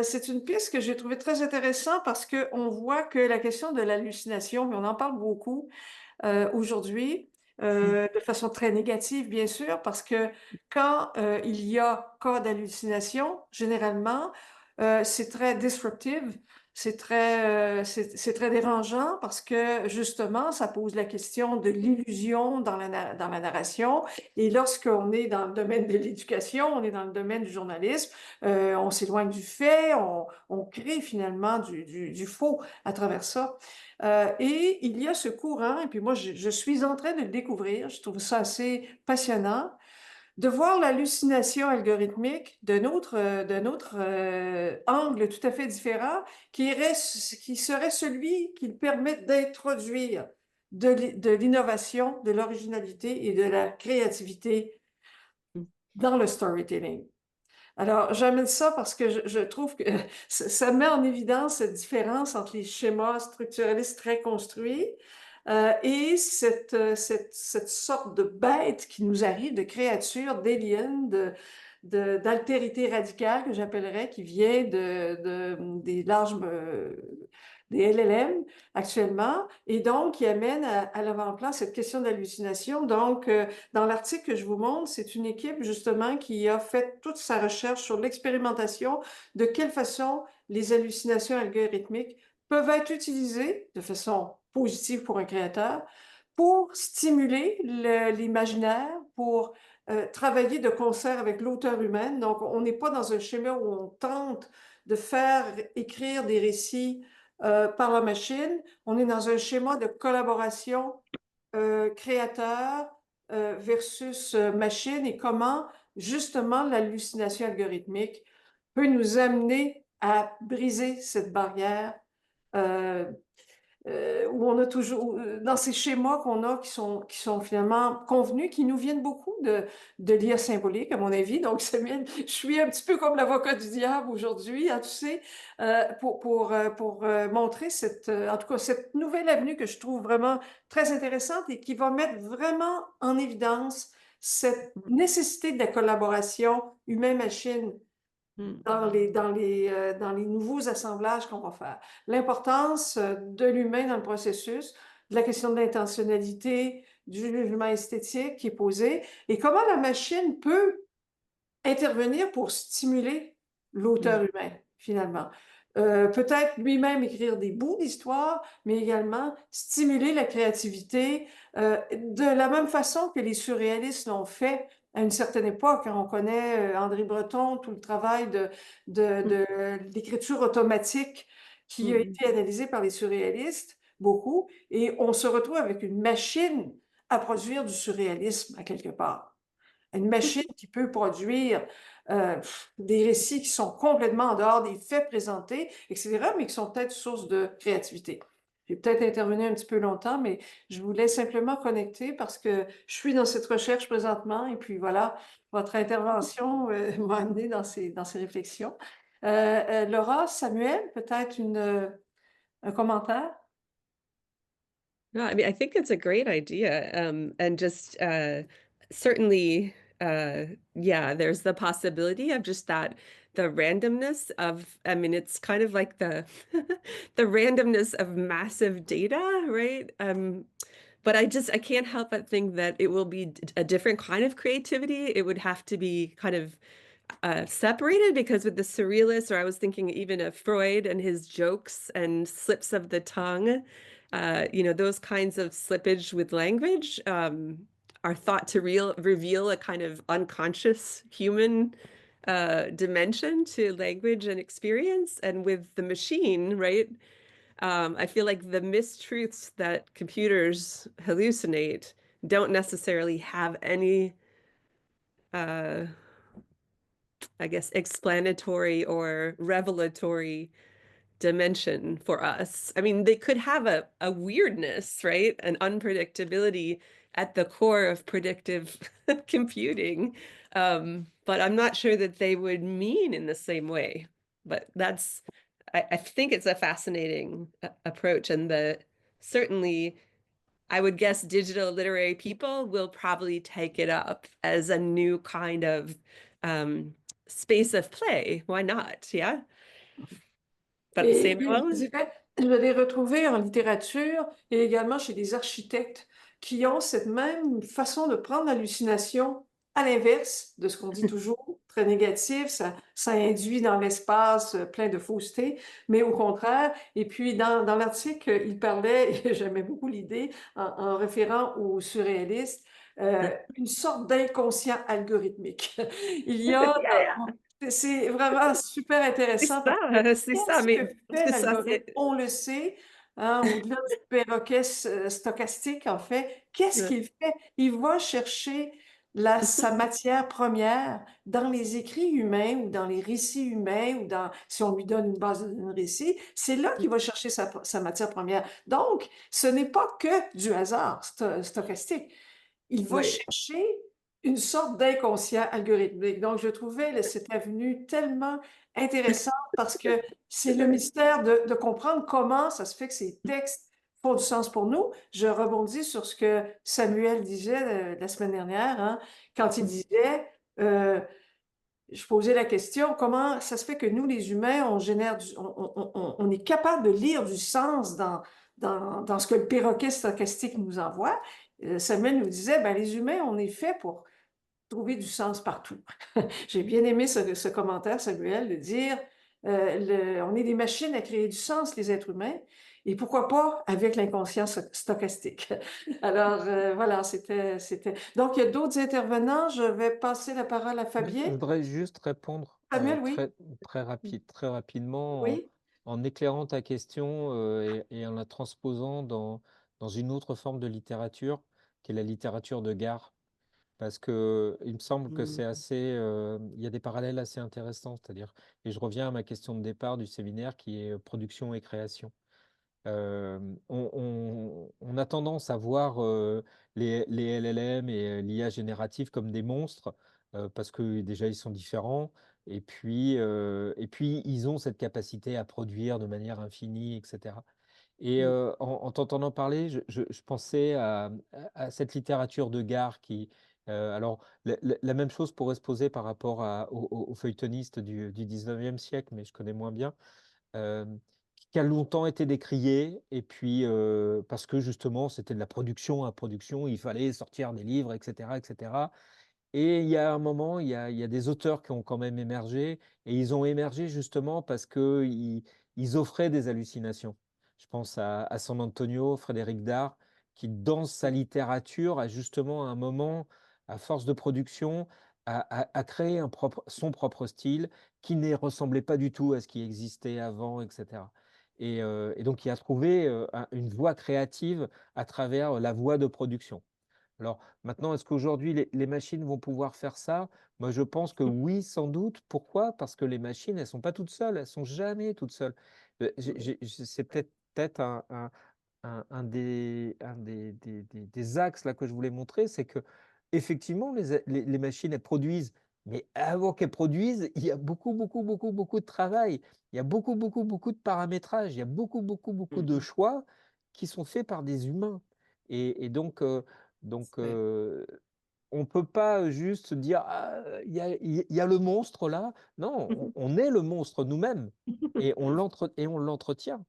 c'est une piste que j'ai trouvée très intéressante parce qu'on voit que la question de l'hallucination, on en parle beaucoup aujourd'hui, de façon très négative, bien sûr, parce que quand il y a cas d'hallucination, généralement, c'est très disruptive, c'est très dérangeant parce que justement, ça pose la question de l'illusion dans dans la narration. Et lorsqu'on est dans le domaine de l'éducation, on est dans le domaine du journalisme, on s'éloigne du fait, on crée finalement du faux à travers ça. Et il y a ce courant, et puis moi je suis en train de le découvrir, je trouve ça assez passionnant, de voir l'hallucination algorithmique d'un autre angle tout à fait différent, qui serait celui qui permet d'introduire de l'innovation, de l'originalité et de la créativité dans le storytelling. Alors, j'amène ça parce que je trouve que ça met en évidence cette différence entre les schémas structuralistes très construits et cette sorte de bête qui nous arrive, de créature, d'alien, d'altérité radicale que j'appellerais, qui vient des larges, des LLM actuellement, et donc qui amène à l'avant-plan cette question d'hallucination. Donc, dans l'article que je vous montre, c'est une équipe justement qui a fait toute sa recherche sur l'expérimentation de quelle façon les hallucinations algorithmiques peuvent être utilisées de façon positive pour un créateur pour stimuler l'imaginaire, pour travailler de concert avec l'auteur humain. Donc, on n'est pas dans un schéma où on tente de faire écrire des récits par la machine. On est dans un schéma de collaboration créateur versus machine et comment justement l'hallucination algorithmique peut nous amener à briser cette barrière où on a toujours, dans ces schémas qu'on a qui sont finalement convenus, qui nous viennent beaucoup de l'IA symbolique, à mon avis. Donc, Samuel, je suis un petit peu comme l'avocat du diable aujourd'hui, hein, tu sais, pour montrer en tout cas, cette nouvelle avenue que je trouve vraiment très intéressante et qui va mettre vraiment en évidence cette nécessité de la collaboration humain-machine dans les nouveaux assemblages qu'on va faire. L'importance de l'humain dans le processus, de la question de l'intentionnalité, du jugement esthétique qui est posé, et comment la machine peut intervenir pour stimuler l'auteur humain, finalement. Peut-être lui-même écrire des bouts d'histoire, mais également stimuler la créativité de la même façon que les surréalistes l'ont fait à une certaine époque, hein. On connaît André Breton, tout le travail de l'écriture automatique qui a Mhm. été analysé par les surréalistes, beaucoup, et on se retrouve avec une machine à produire du surréalisme à quelque part. Une machine qui peut produire des récits qui sont complètement en dehors des faits présentés, etc., mais qui sont peut-être source de créativité. J'ai peut-être intervenu un petit peu longtemps, mais je voulais simplement connecter parce que je suis dans cette recherche présentement et puis voilà, votre intervention m'a amené dans ces réflexions. Laura, Samuel, peut-être un commentaire? No, I mean, I think it's a great idea. And just certainly, yeah, there's the possibility of just that the randomness of, I mean, it's kind of like the the randomness of massive data, right? But I can't help but think that it will be a different kind of creativity. It would have to be kind of separated because with the surrealists, or I was thinking even of Freud and his jokes and slips of the tongue, those kinds of slippage with language are thought to reveal a kind of unconscious human dimension to language and experience. And with the machine, right? I feel like the mistruths that computers hallucinate don't necessarily have any I guess, explanatory or revelatory dimension for us. I mean, they could have a weirdness, right? An unpredictability at the core of predictive computing. But I'm not sure that they would mean in the same way. But I think it's a fascinating approach, and certainly I would guess digital literary people will probably take it up as a new kind of space of play. Why not? Yeah. But Et je Samuel? dirais, je l'ai retrouvé en littérature et également chez des architectes qui ont cette même façon de prendre l'hallucination à l'inverse de ce qu'on dit toujours, très négatif, ça induit dans l'espace plein de fausseté, mais au contraire, et puis dans l'article, il parlait, et j'aimais beaucoup l'idée, en référant aux surréalistes, une sorte d'inconscient algorithmique. Il y a, Yeah, c'est vraiment super intéressant parce que c'est ça, qu'est-ce mais que fait c'est ça, l'algorithme? On le sait, hein, au-delà du perroquet stochastique, en fait, qu'est-ce qu'il fait? Il va chercher sa matière première dans les écrits humains ou dans les récits humains ou si on lui donne une base de récit, c'est là qu'il va chercher sa matière première. Donc, ce n'est pas que du hasard stochastique. Il va Oui. chercher une sorte d'inconscient algorithmique. Donc, je trouvais cette avenue tellement intéressante parce que c'est le mystère de comprendre comment ça se fait que ces textes font du sens pour nous. Je rebondis sur ce que Samuel disait la semaine dernière, hein, quand il disait, je posais la question, comment ça se fait que nous, les humains, on est capable de lire du sens dans ce que le perroquet stochastique nous envoie? Samuel nous disait, ben, les humains, on est fait pour trouver du sens partout. J'ai bien aimé ce commentaire, Samuel, de dire, on est des machines à créer du sens, les êtres humains, et pourquoi pas avec l'inconscient stochastique. Alors, voilà, c'était... Donc, il y a d'autres intervenants. Je vais passer la parole à Je Fabien. voudrais juste répondre Samuel, oui, très rapidement oui. en éclairant ta question et en la transposant dans une autre forme de littérature, qui est la littérature de gare. Parce que il me semble que c'est assez, il y a des parallèles assez intéressants, c'est-à-dire, et je reviens à ma question de départ du séminaire qui est production et création. On a tendance à voir les LLM et l'IA générative comme des monstres parce que déjà ils sont différents et puis ils ont cette capacité à produire de manière infinie, etc. Et en t'entendant parler, je pensais à cette littérature de gare qui, alors la même chose pourrait se poser par rapport aux feuilletonistes du 19e siècle, mais je connais moins bien euh, qui a longtemps été décrié, et puis parce que justement c'était de la production à production, il fallait sortir des livres, etc., etc. Et il y a un moment, il y a des auteurs qui ont quand même émergé, et ils ont émergé justement parce que ils offraient des hallucinations. Je pense à San Antonio, Frédéric Dard, qui dans sa littérature a justement à un moment à force de production, à créer son propre style qui ne ressemblait pas du tout à ce qui existait avant, etc. Et donc, il a trouvé une voie créative à travers la voie de production. Alors maintenant, est-ce qu'aujourd'hui les machines vont pouvoir faire ça? Moi, je pense que oui, sans doute. Pourquoi? Parce que les machines, elles sont pas toutes seules, elles sont jamais toutes seules. C'est peut-être un des axes là que je voulais montrer, c'est que effectivement les machines, elles produisent, mais avant qu'elles produisent, il y a beaucoup, beaucoup, beaucoup, beaucoup de travail. Il y a beaucoup, beaucoup, beaucoup de paramétrage. Il y a beaucoup, beaucoup, beaucoup de choix qui sont faits par des humains. Et donc, Ouais. on ne peut pas juste dire ah, il y a le monstre là. Non, on est le monstre nous-mêmes et on l'entretient.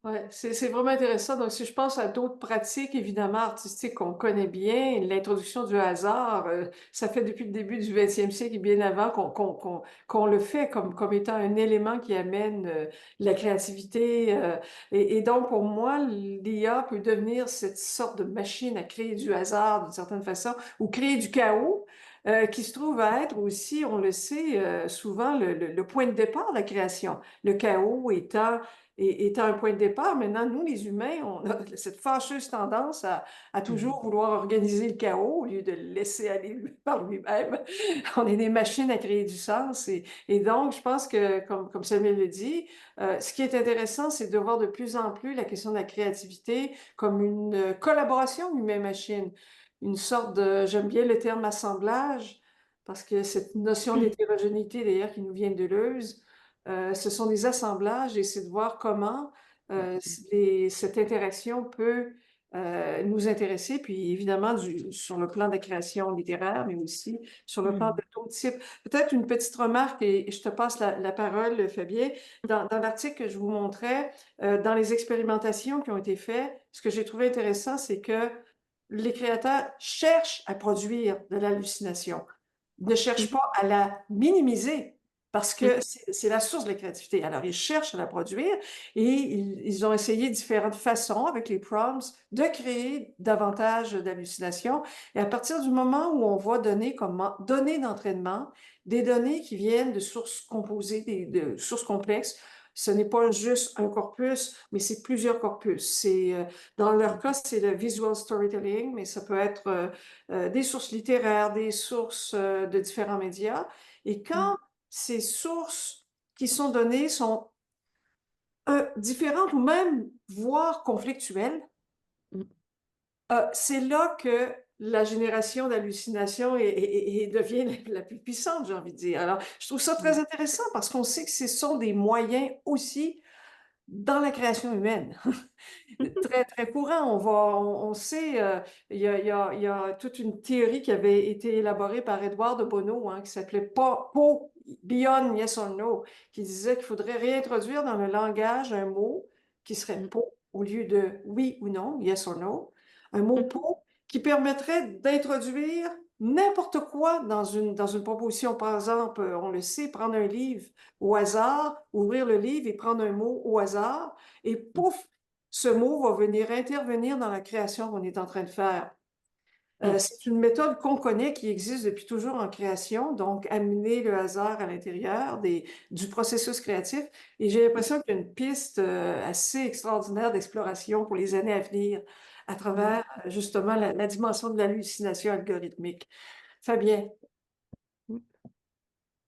Ouais, c'est vraiment intéressant. Donc, si je pense à d'autres pratiques, évidemment, artistiques qu'on connaît bien, l'introduction du hasard, ça fait depuis le début du 20e siècle et bien avant qu'on le fait comme étant un élément qui amène la créativité. Et donc, pour moi, l'IA peut devenir cette sorte de machine à créer du hasard d'une certaine façon ou créer du chaos. Qui se trouve à être aussi, on le sait, souvent le point de départ de la création. Le chaos étant un point de départ. Maintenant, nous, les humains, on a cette fâcheuse tendance à toujours vouloir organiser le chaos au lieu de le laisser aller par lui-même. On est des machines à créer du sens. Et donc, je pense que, comme Samuel le dit, ce qui est intéressant, c'est de voir de plus en plus la question de la créativité comme une collaboration humain-machine. Une sorte de, j'aime bien le terme assemblage, parce que cette notion d'hétérogénéité, d'ailleurs, qui nous vient de Deleuze, ce sont des assemblages et c'est de voir comment cette interaction peut nous intéresser, puis évidemment sur le plan de la création littéraire, mais aussi sur le plan de d'autres types. Peut-être une petite remarque, et je te passe la parole, Fabien. Dans l'article que je vous montrais, dans les expérimentations qui ont été faites, ce que j'ai trouvé intéressant, c'est que les créateurs cherchent à produire de l'hallucination, ne cherchent pas à la minimiser parce que c'est la source de la créativité. Alors, ils cherchent à la produire et ils ont essayé différentes façons avec les prompts de créer davantage d'hallucinations. Et à partir du moment où on va donner comme données d'entraînement, des données qui viennent de sources composées, de sources complexes, ce n'est pas juste un corpus, mais c'est plusieurs corpus. Dans leur cas, c'est le visual storytelling, mais ça peut être des sources littéraires, des sources de différents médias. Et quand ces sources qui sont données sont différentes ou même voire conflictuelles, c'est là que la génération d'hallucinations devient la plus puissante, j'ai envie de dire. Alors, je trouve ça très intéressant parce qu'on sait que ce sont des moyens aussi dans la création humaine. Très, très courant. On sait, il y a toute une théorie qui avait été élaborée par Edouard de Bono, hein, qui s'appelait Po Beyond Yes or No, qui disait qu'il faudrait réintroduire dans le langage un mot qui serait po au lieu de oui ou non, yes or no, un mot po qui permettrait d'introduire n'importe quoi dans une proposition. Par exemple, on le sait, prendre un livre au hasard, ouvrir le livre et prendre un mot au hasard, et pouf, ce mot va venir intervenir dans la création qu'on est en train de faire. C'est une méthode qu'on connaît, qui existe depuis toujours en création, donc amener le hasard à l'intérieur du processus créatif. Et j'ai l'impression qu'il y a une piste assez extraordinaire d'exploration pour les années à venir à travers justement la dimension de l'hallucination algorithmique. Fabien.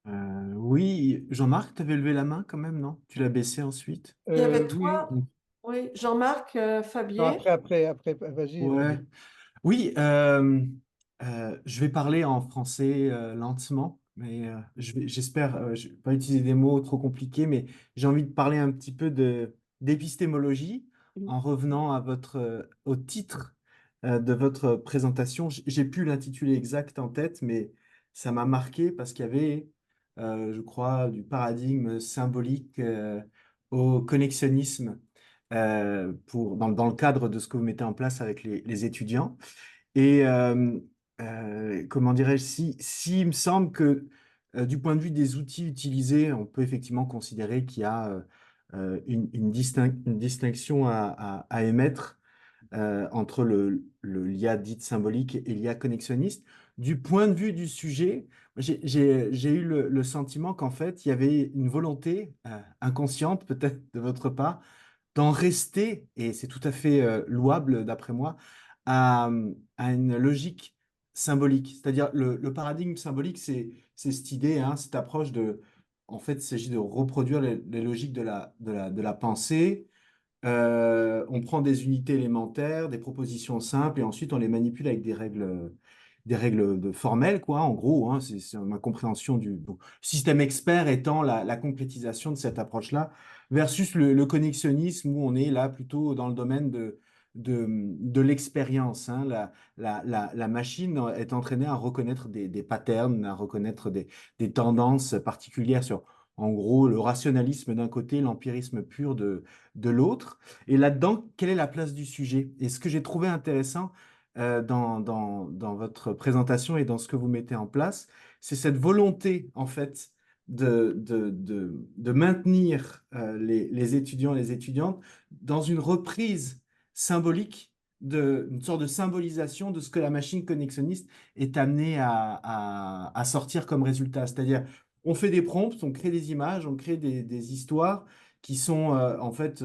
Oui, Jean-Marc, tu avais levé la main quand même, non? Tu l'as baissé ensuite? Il y avait Oui, toi, oui, Jean-Marc, non, Fabien. après, vas-y, Ouais. Fabien. Oui, je vais parler en français lentement, mais j'espère je vais pas utiliser des mots trop compliqués, mais j'ai envie de parler un petit peu d'épistémologie en revenant au titre de votre présentation. J'ai plus l'intitulé exact en tête, mais ça m'a marqué parce qu'il y avait, je crois, du paradigme symbolique au connexionnisme dans le cadre de ce que vous mettez en place avec les étudiants. Et comment dirais-je, si il me semble que du point de vue des outils utilisés, on peut effectivement considérer qu'il y a une distinction à émettre entre l'IA dite symbolique et l'IA connexionniste. Du point de vue du sujet, j'ai eu le sentiment qu'en fait, il y avait une volonté inconsciente peut-être de votre part d'en rester, et c'est tout à fait louable d'après moi, à, à une logique symbolique. C'est-à-dire le paradigme symbolique, c'est cette idée, hein, cette approche de, en fait, il s'agit de reproduire les logiques de la pensée. On prend des unités élémentaires, des propositions simples, et ensuite on les manipule avec des règles formelles, quoi, en gros, hein, c'est ma compréhension du bon, système expert étant la concrétisation de cette approche-là, versus le connexionnisme où on est là plutôt dans le domaine de l'expérience, hein. La machine est entraînée à reconnaître des patterns, à reconnaître des tendances particulières sur, en gros, le rationalisme d'un côté, l'empirisme pur de l'autre. Et là-dedans, quelle est la place du sujet? Et ce que j'ai trouvé intéressant dans votre présentation et dans ce que vous mettez en place, c'est cette volonté, en fait, de maintenir les étudiants et les étudiantes dans une reprise symbolique, une sorte de symbolisation de ce que la machine connexionniste est amenée à sortir comme résultat. C'est-à-dire, on fait des prompts, on crée des images, on crée des histoires qui sont en fait,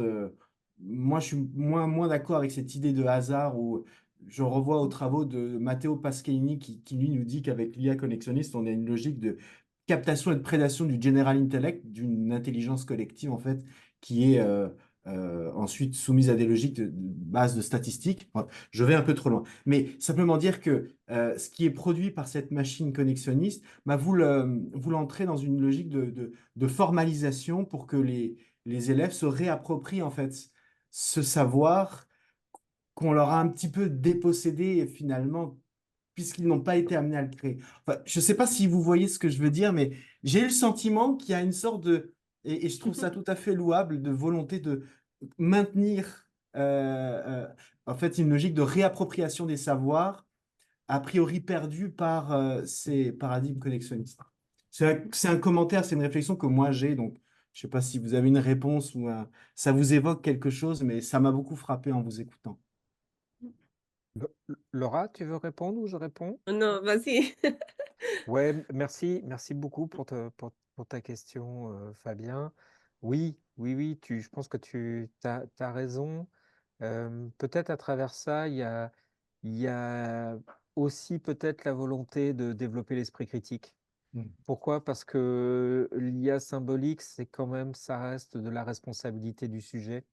moi je suis moins d'accord avec cette idée de hasard où je revois aux travaux de Matteo Pasqualini qui lui nous dit qu'avec l'IA connexionniste, on a une logique de captation et de prédation du general intellect, d'une intelligence collective en fait, qui est ensuite soumise à des logiques de base de statistiques. Bon, je vais un peu trop loin, mais simplement dire que ce qui est produit par cette machine connexionniste, bah, vous l'entrez dans une logique de formalisation pour que les élèves se réapproprient en fait ce savoir qu'on leur a un petit peu dépossédé finalement, puisqu'ils n'ont pas été amenés à le créer. Enfin, je ne sais pas si vous voyez ce que je veux dire, mais j'ai eu le sentiment qu'il y a une sorte et je trouve ça tout à fait louable, de volonté de maintenir en fait une logique de réappropriation des savoirs, a priori perdus par ces paradigmes connexionnistes. C'est un commentaire, c'est une réflexion que moi j'ai, donc je ne sais pas si vous avez une réponse ou ça vous évoque quelque chose, mais ça m'a beaucoup frappé en vous écoutant. Laura, tu veux répondre ou je réponds? Non, vas-y. Ouais, merci beaucoup pour ta question, Fabien. Oui, oui, oui, je pense que tu as raison. Peut-être à travers ça, il y a aussi peut-être la volonté de développer l'esprit critique. Mm. Pourquoi? Parce que l'IA symbolique, c'est quand même, ça reste de la responsabilité du sujet.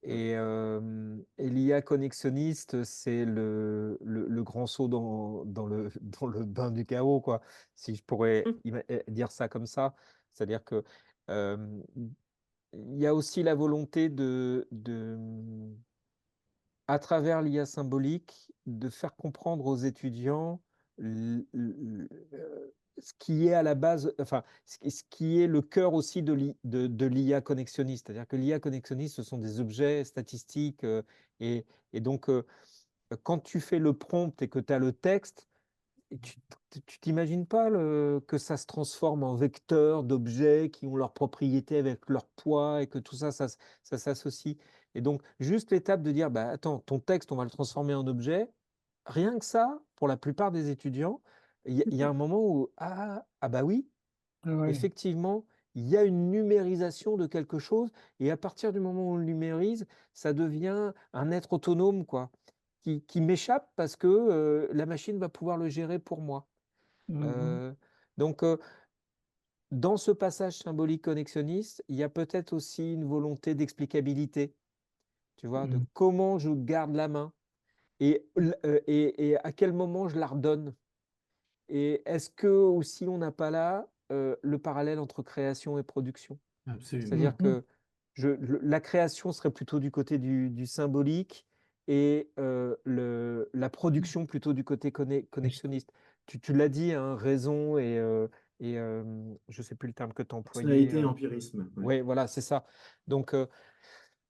Et l'IA connexionniste, c'est le grand saut dans dans le bain du chaos, quoi, si je pourrais dire ça comme ça. C'est-à-dire que euh, il y a aussi la volonté à travers l'IA symbolique, de faire comprendre aux étudiants ce qui est à la base, enfin, ce qui est le cœur aussi de l'IA connexionniste. C'est-à-dire que l'IA connexionniste, ce sont des objets statistiques, et donc, quand tu fais le prompt et que tu as le texte, tu t'imagines pas que ça se transforme en vecteurs d'objets qui ont leurs propriétés avec leur poids et que tout ça, ça s'associe. Et donc, juste l'étape de dire, bah, attends, ton texte, on va le transformer en objet, rien que ça, pour la plupart des étudiants, il y a un moment où, ah bah oui, Ouais. effectivement, il y a une numérisation de quelque chose, et à partir du moment où on le numérise, ça devient un être autonome, quoi, qui m'échappe parce que la machine va pouvoir le gérer pour moi. Euh, donc, dans ce passage symbolique connexionniste, il y a peut-être aussi une volonté d'explicabilité, tu vois, de Mm. comment je garde la main et à quel moment je la redonne. Et est-ce que aussi on n'a pas là le parallèle entre création et production? Absolument. C'est-à-dire que la création serait plutôt du côté du symbolique et la production plutôt du côté connexionniste. Tu l'as dit, hein, raison et je ne sais plus le terme que tu as employé. Personnalité et empirisme. Ouais. Oui, voilà, c'est ça. Donc,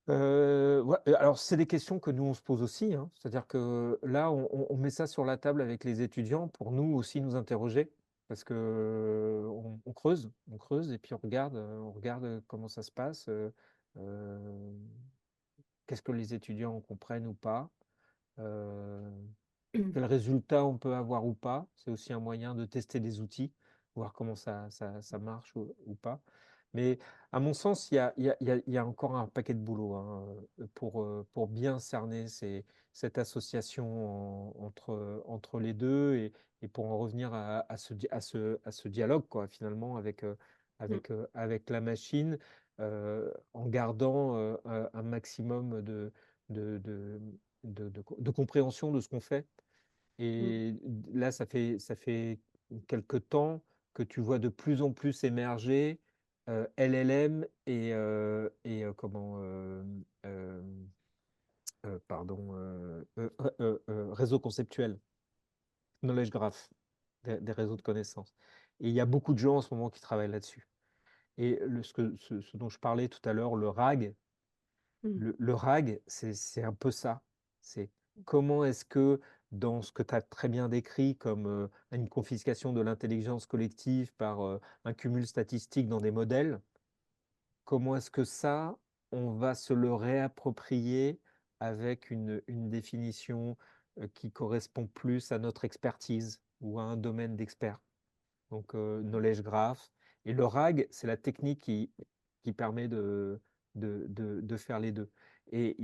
alors, c'est des questions que nous, on se pose aussi, hein. C'est-à-dire que là, on met ça sur la table avec les étudiants pour nous aussi nous interroger. Parce que on creuse et puis on regarde comment ça se passe. Euh, qu'est-ce que les étudiants comprennent ou pas, quels résultats on peut avoir ou pas. C'est aussi un moyen de tester des outils, voir comment ça marche ou pas. Mais à mon sens, il y a encore un paquet de boulot hein, pour bien cerner cette association entre les deux et pour en revenir à ce dialogue, quoi, finalement, avec la machine, en gardant un maximum de compréhension de ce qu'on fait. Et là, ça fait quelque temps que tu vois de plus en plus émerger LLM euh, réseau conceptuel, knowledge graph, des réseaux de connaissances. Et il y a beaucoup de gens en ce moment qui travaillent là-dessus. Et ce dont je parlais tout à l'heure, le RAG, le RAG, c'est un peu ça. C'est comment est-ce que dans ce que tu as très bien décrit comme une confiscation de l'intelligence collective par un cumul statistique dans des modèles, comment est-ce que ça, on va se le réapproprier avec une définition qui correspond plus à notre expertise ou à un domaine d'expert. Donc, knowledge graph. Et le RAG, c'est la technique qui permet de faire les deux. Et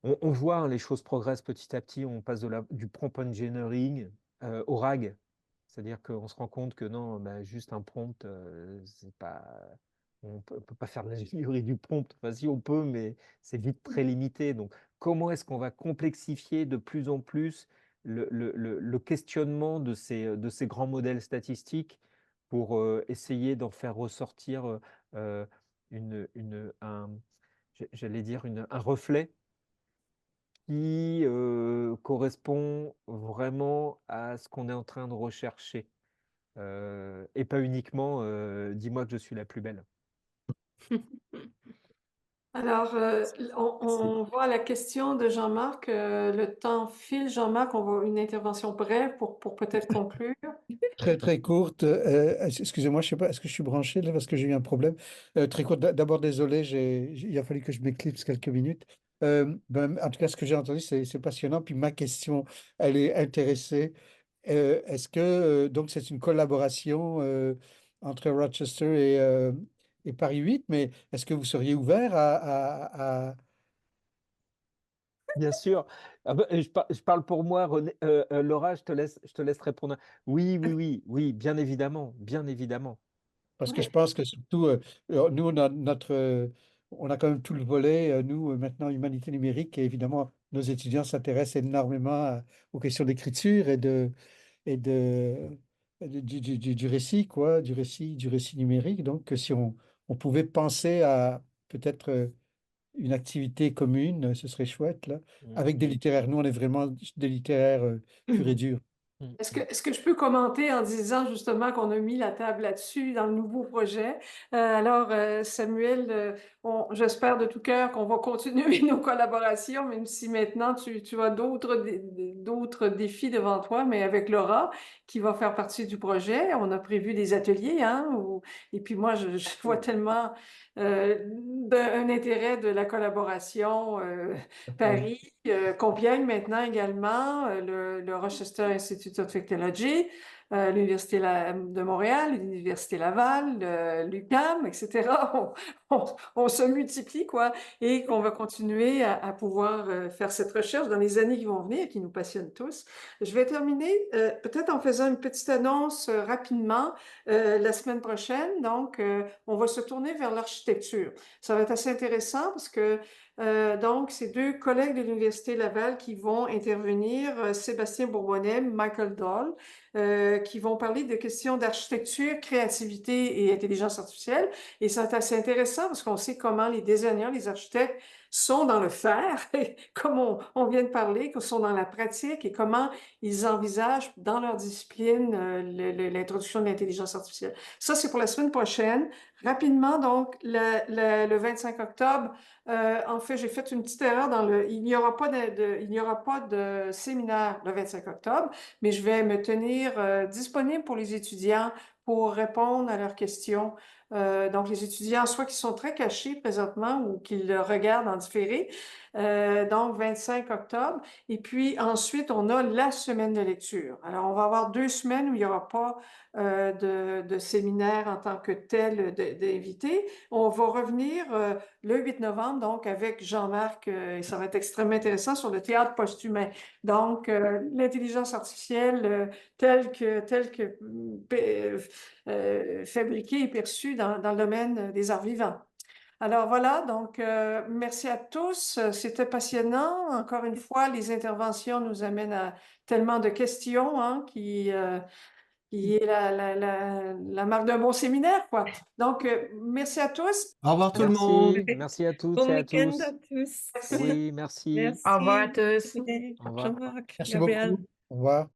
on voit hein, les choses progressent petit à petit. On passe du prompt engineering au RAG. C'est-à-dire qu'on se rend compte que non, bah, juste un prompt, c'est pas. On peut pas faire de l'ingénierie du prompt. Enfin, si on peut, mais c'est vite très limité. Donc, comment est-ce qu'on va complexifier de plus en plus le questionnement de ces grands modèles statistiques pour essayer d'en faire ressortir euh, j'allais dire un reflet qui correspond vraiment à ce qu'on est en train de rechercher et pas uniquement dis-moi que je suis la plus belle. Alors, on voit la question de Jean-Marc. Le temps file. Jean-Marc, on va une intervention brève pour peut-être conclure. Très très courte. Excusez-moi, je sais pas, est-ce que je suis branché là parce que j'ai eu un problème. Très courte. D'abord, désolé, il a fallu que je m'éclipse quelques minutes. En tout cas, ce que j'ai entendu, c'est passionnant. Puis ma question, elle est intéressée. Est-ce que donc c'est une collaboration entre Rochester et Paris 8, mais est-ce que vous seriez ouvert Bien sûr. Ah bah, je parle pour moi, Laura, je te laisse répondre. Oui, oui, oui, oui, bien évidemment, bien évidemment. Parce que Oui. je pense que surtout, nous, on a quand même tout le volet, nous, maintenant, humanité numérique, et évidemment, nos étudiants s'intéressent énormément aux questions d'écriture et du récit, quoi, du récit numérique. Donc, si on pouvait penser à peut-être une activité commune, ce serait chouette, là, Mm, avec des littéraires. Nous, on est vraiment des littéraires purs et durs. mm, Est-ce que je peux commenter en disant justement qu'on a mis la table là-dessus dans le nouveau projet? Alors, Samuel, j'espère de tout cœur qu'on va continuer nos collaborations, même si maintenant tu as d'autres défis devant toi, mais avec Laura, qui va faire partie du projet, on a prévu des ateliers, hein, et puis moi, je vois tellement un intérêt de la collaboration Oui. Paris. Compiègne maintenant également, le Rochester Institute of Technology, l'Université de Montréal, l'Université Laval, l'UQAM, etc. On se multiplie, quoi, et qu'on va continuer à pouvoir faire cette recherche dans les années qui vont venir, qui nous passionnent tous. Je vais terminer peut-être en faisant une petite annonce rapidement la semaine prochaine. Donc, on va se tourner vers l'architecture. Ça va être assez intéressant parce que donc, c'est deux collègues de l'Université Laval qui vont intervenir, Sébastien Bourbonnais, Michael Doll, qui vont parler de questions d'architecture, créativité et intelligence artificielle. Et c'est assez intéressant parce qu'on sait comment les designers, les architectes sont dans le faire, comme on vient de parler, qu'ils sont dans la pratique et comment ils envisagent dans leur discipline l'introduction de l'intelligence artificielle. Ça, c'est pour la semaine prochaine. Rapidement, donc, le 25 octobre, en fait, j'ai fait une petite erreur il n'y aura pas il n'y aura pas de séminaire le 25 octobre, mais je vais me tenir disponible pour les étudiants pour répondre à leurs questions Donc, les étudiants, soit qui sont très cachés présentement ou qui le regardent en différé. Donc, 25 octobre. Et puis ensuite, on a la semaine de lecture. Alors, on va avoir 2 semaines où il n'y aura pas de séminaire en tant que tel d'invités. On va revenir le 8 novembre, donc avec Jean-Marc, et ça va être extrêmement intéressant sur le théâtre post-humain. Donc, l'intelligence artificielle telle que fabriquée et perçue dans le domaine des arts vivants. Alors voilà, donc merci à tous. C'était passionnant. Encore une fois, les interventions nous amènent à tellement de questions, hein, qui est la marque d'un bon séminaire, quoi. Donc, merci à tous. Au revoir tout le monde. Merci, merci à toutes Bon et à week-end tous. à tous. Merci. Oui, merci. Au revoir à Merci. tous. Au revoir. Jean-Marc, Merci Gabriel. beaucoup. Au revoir.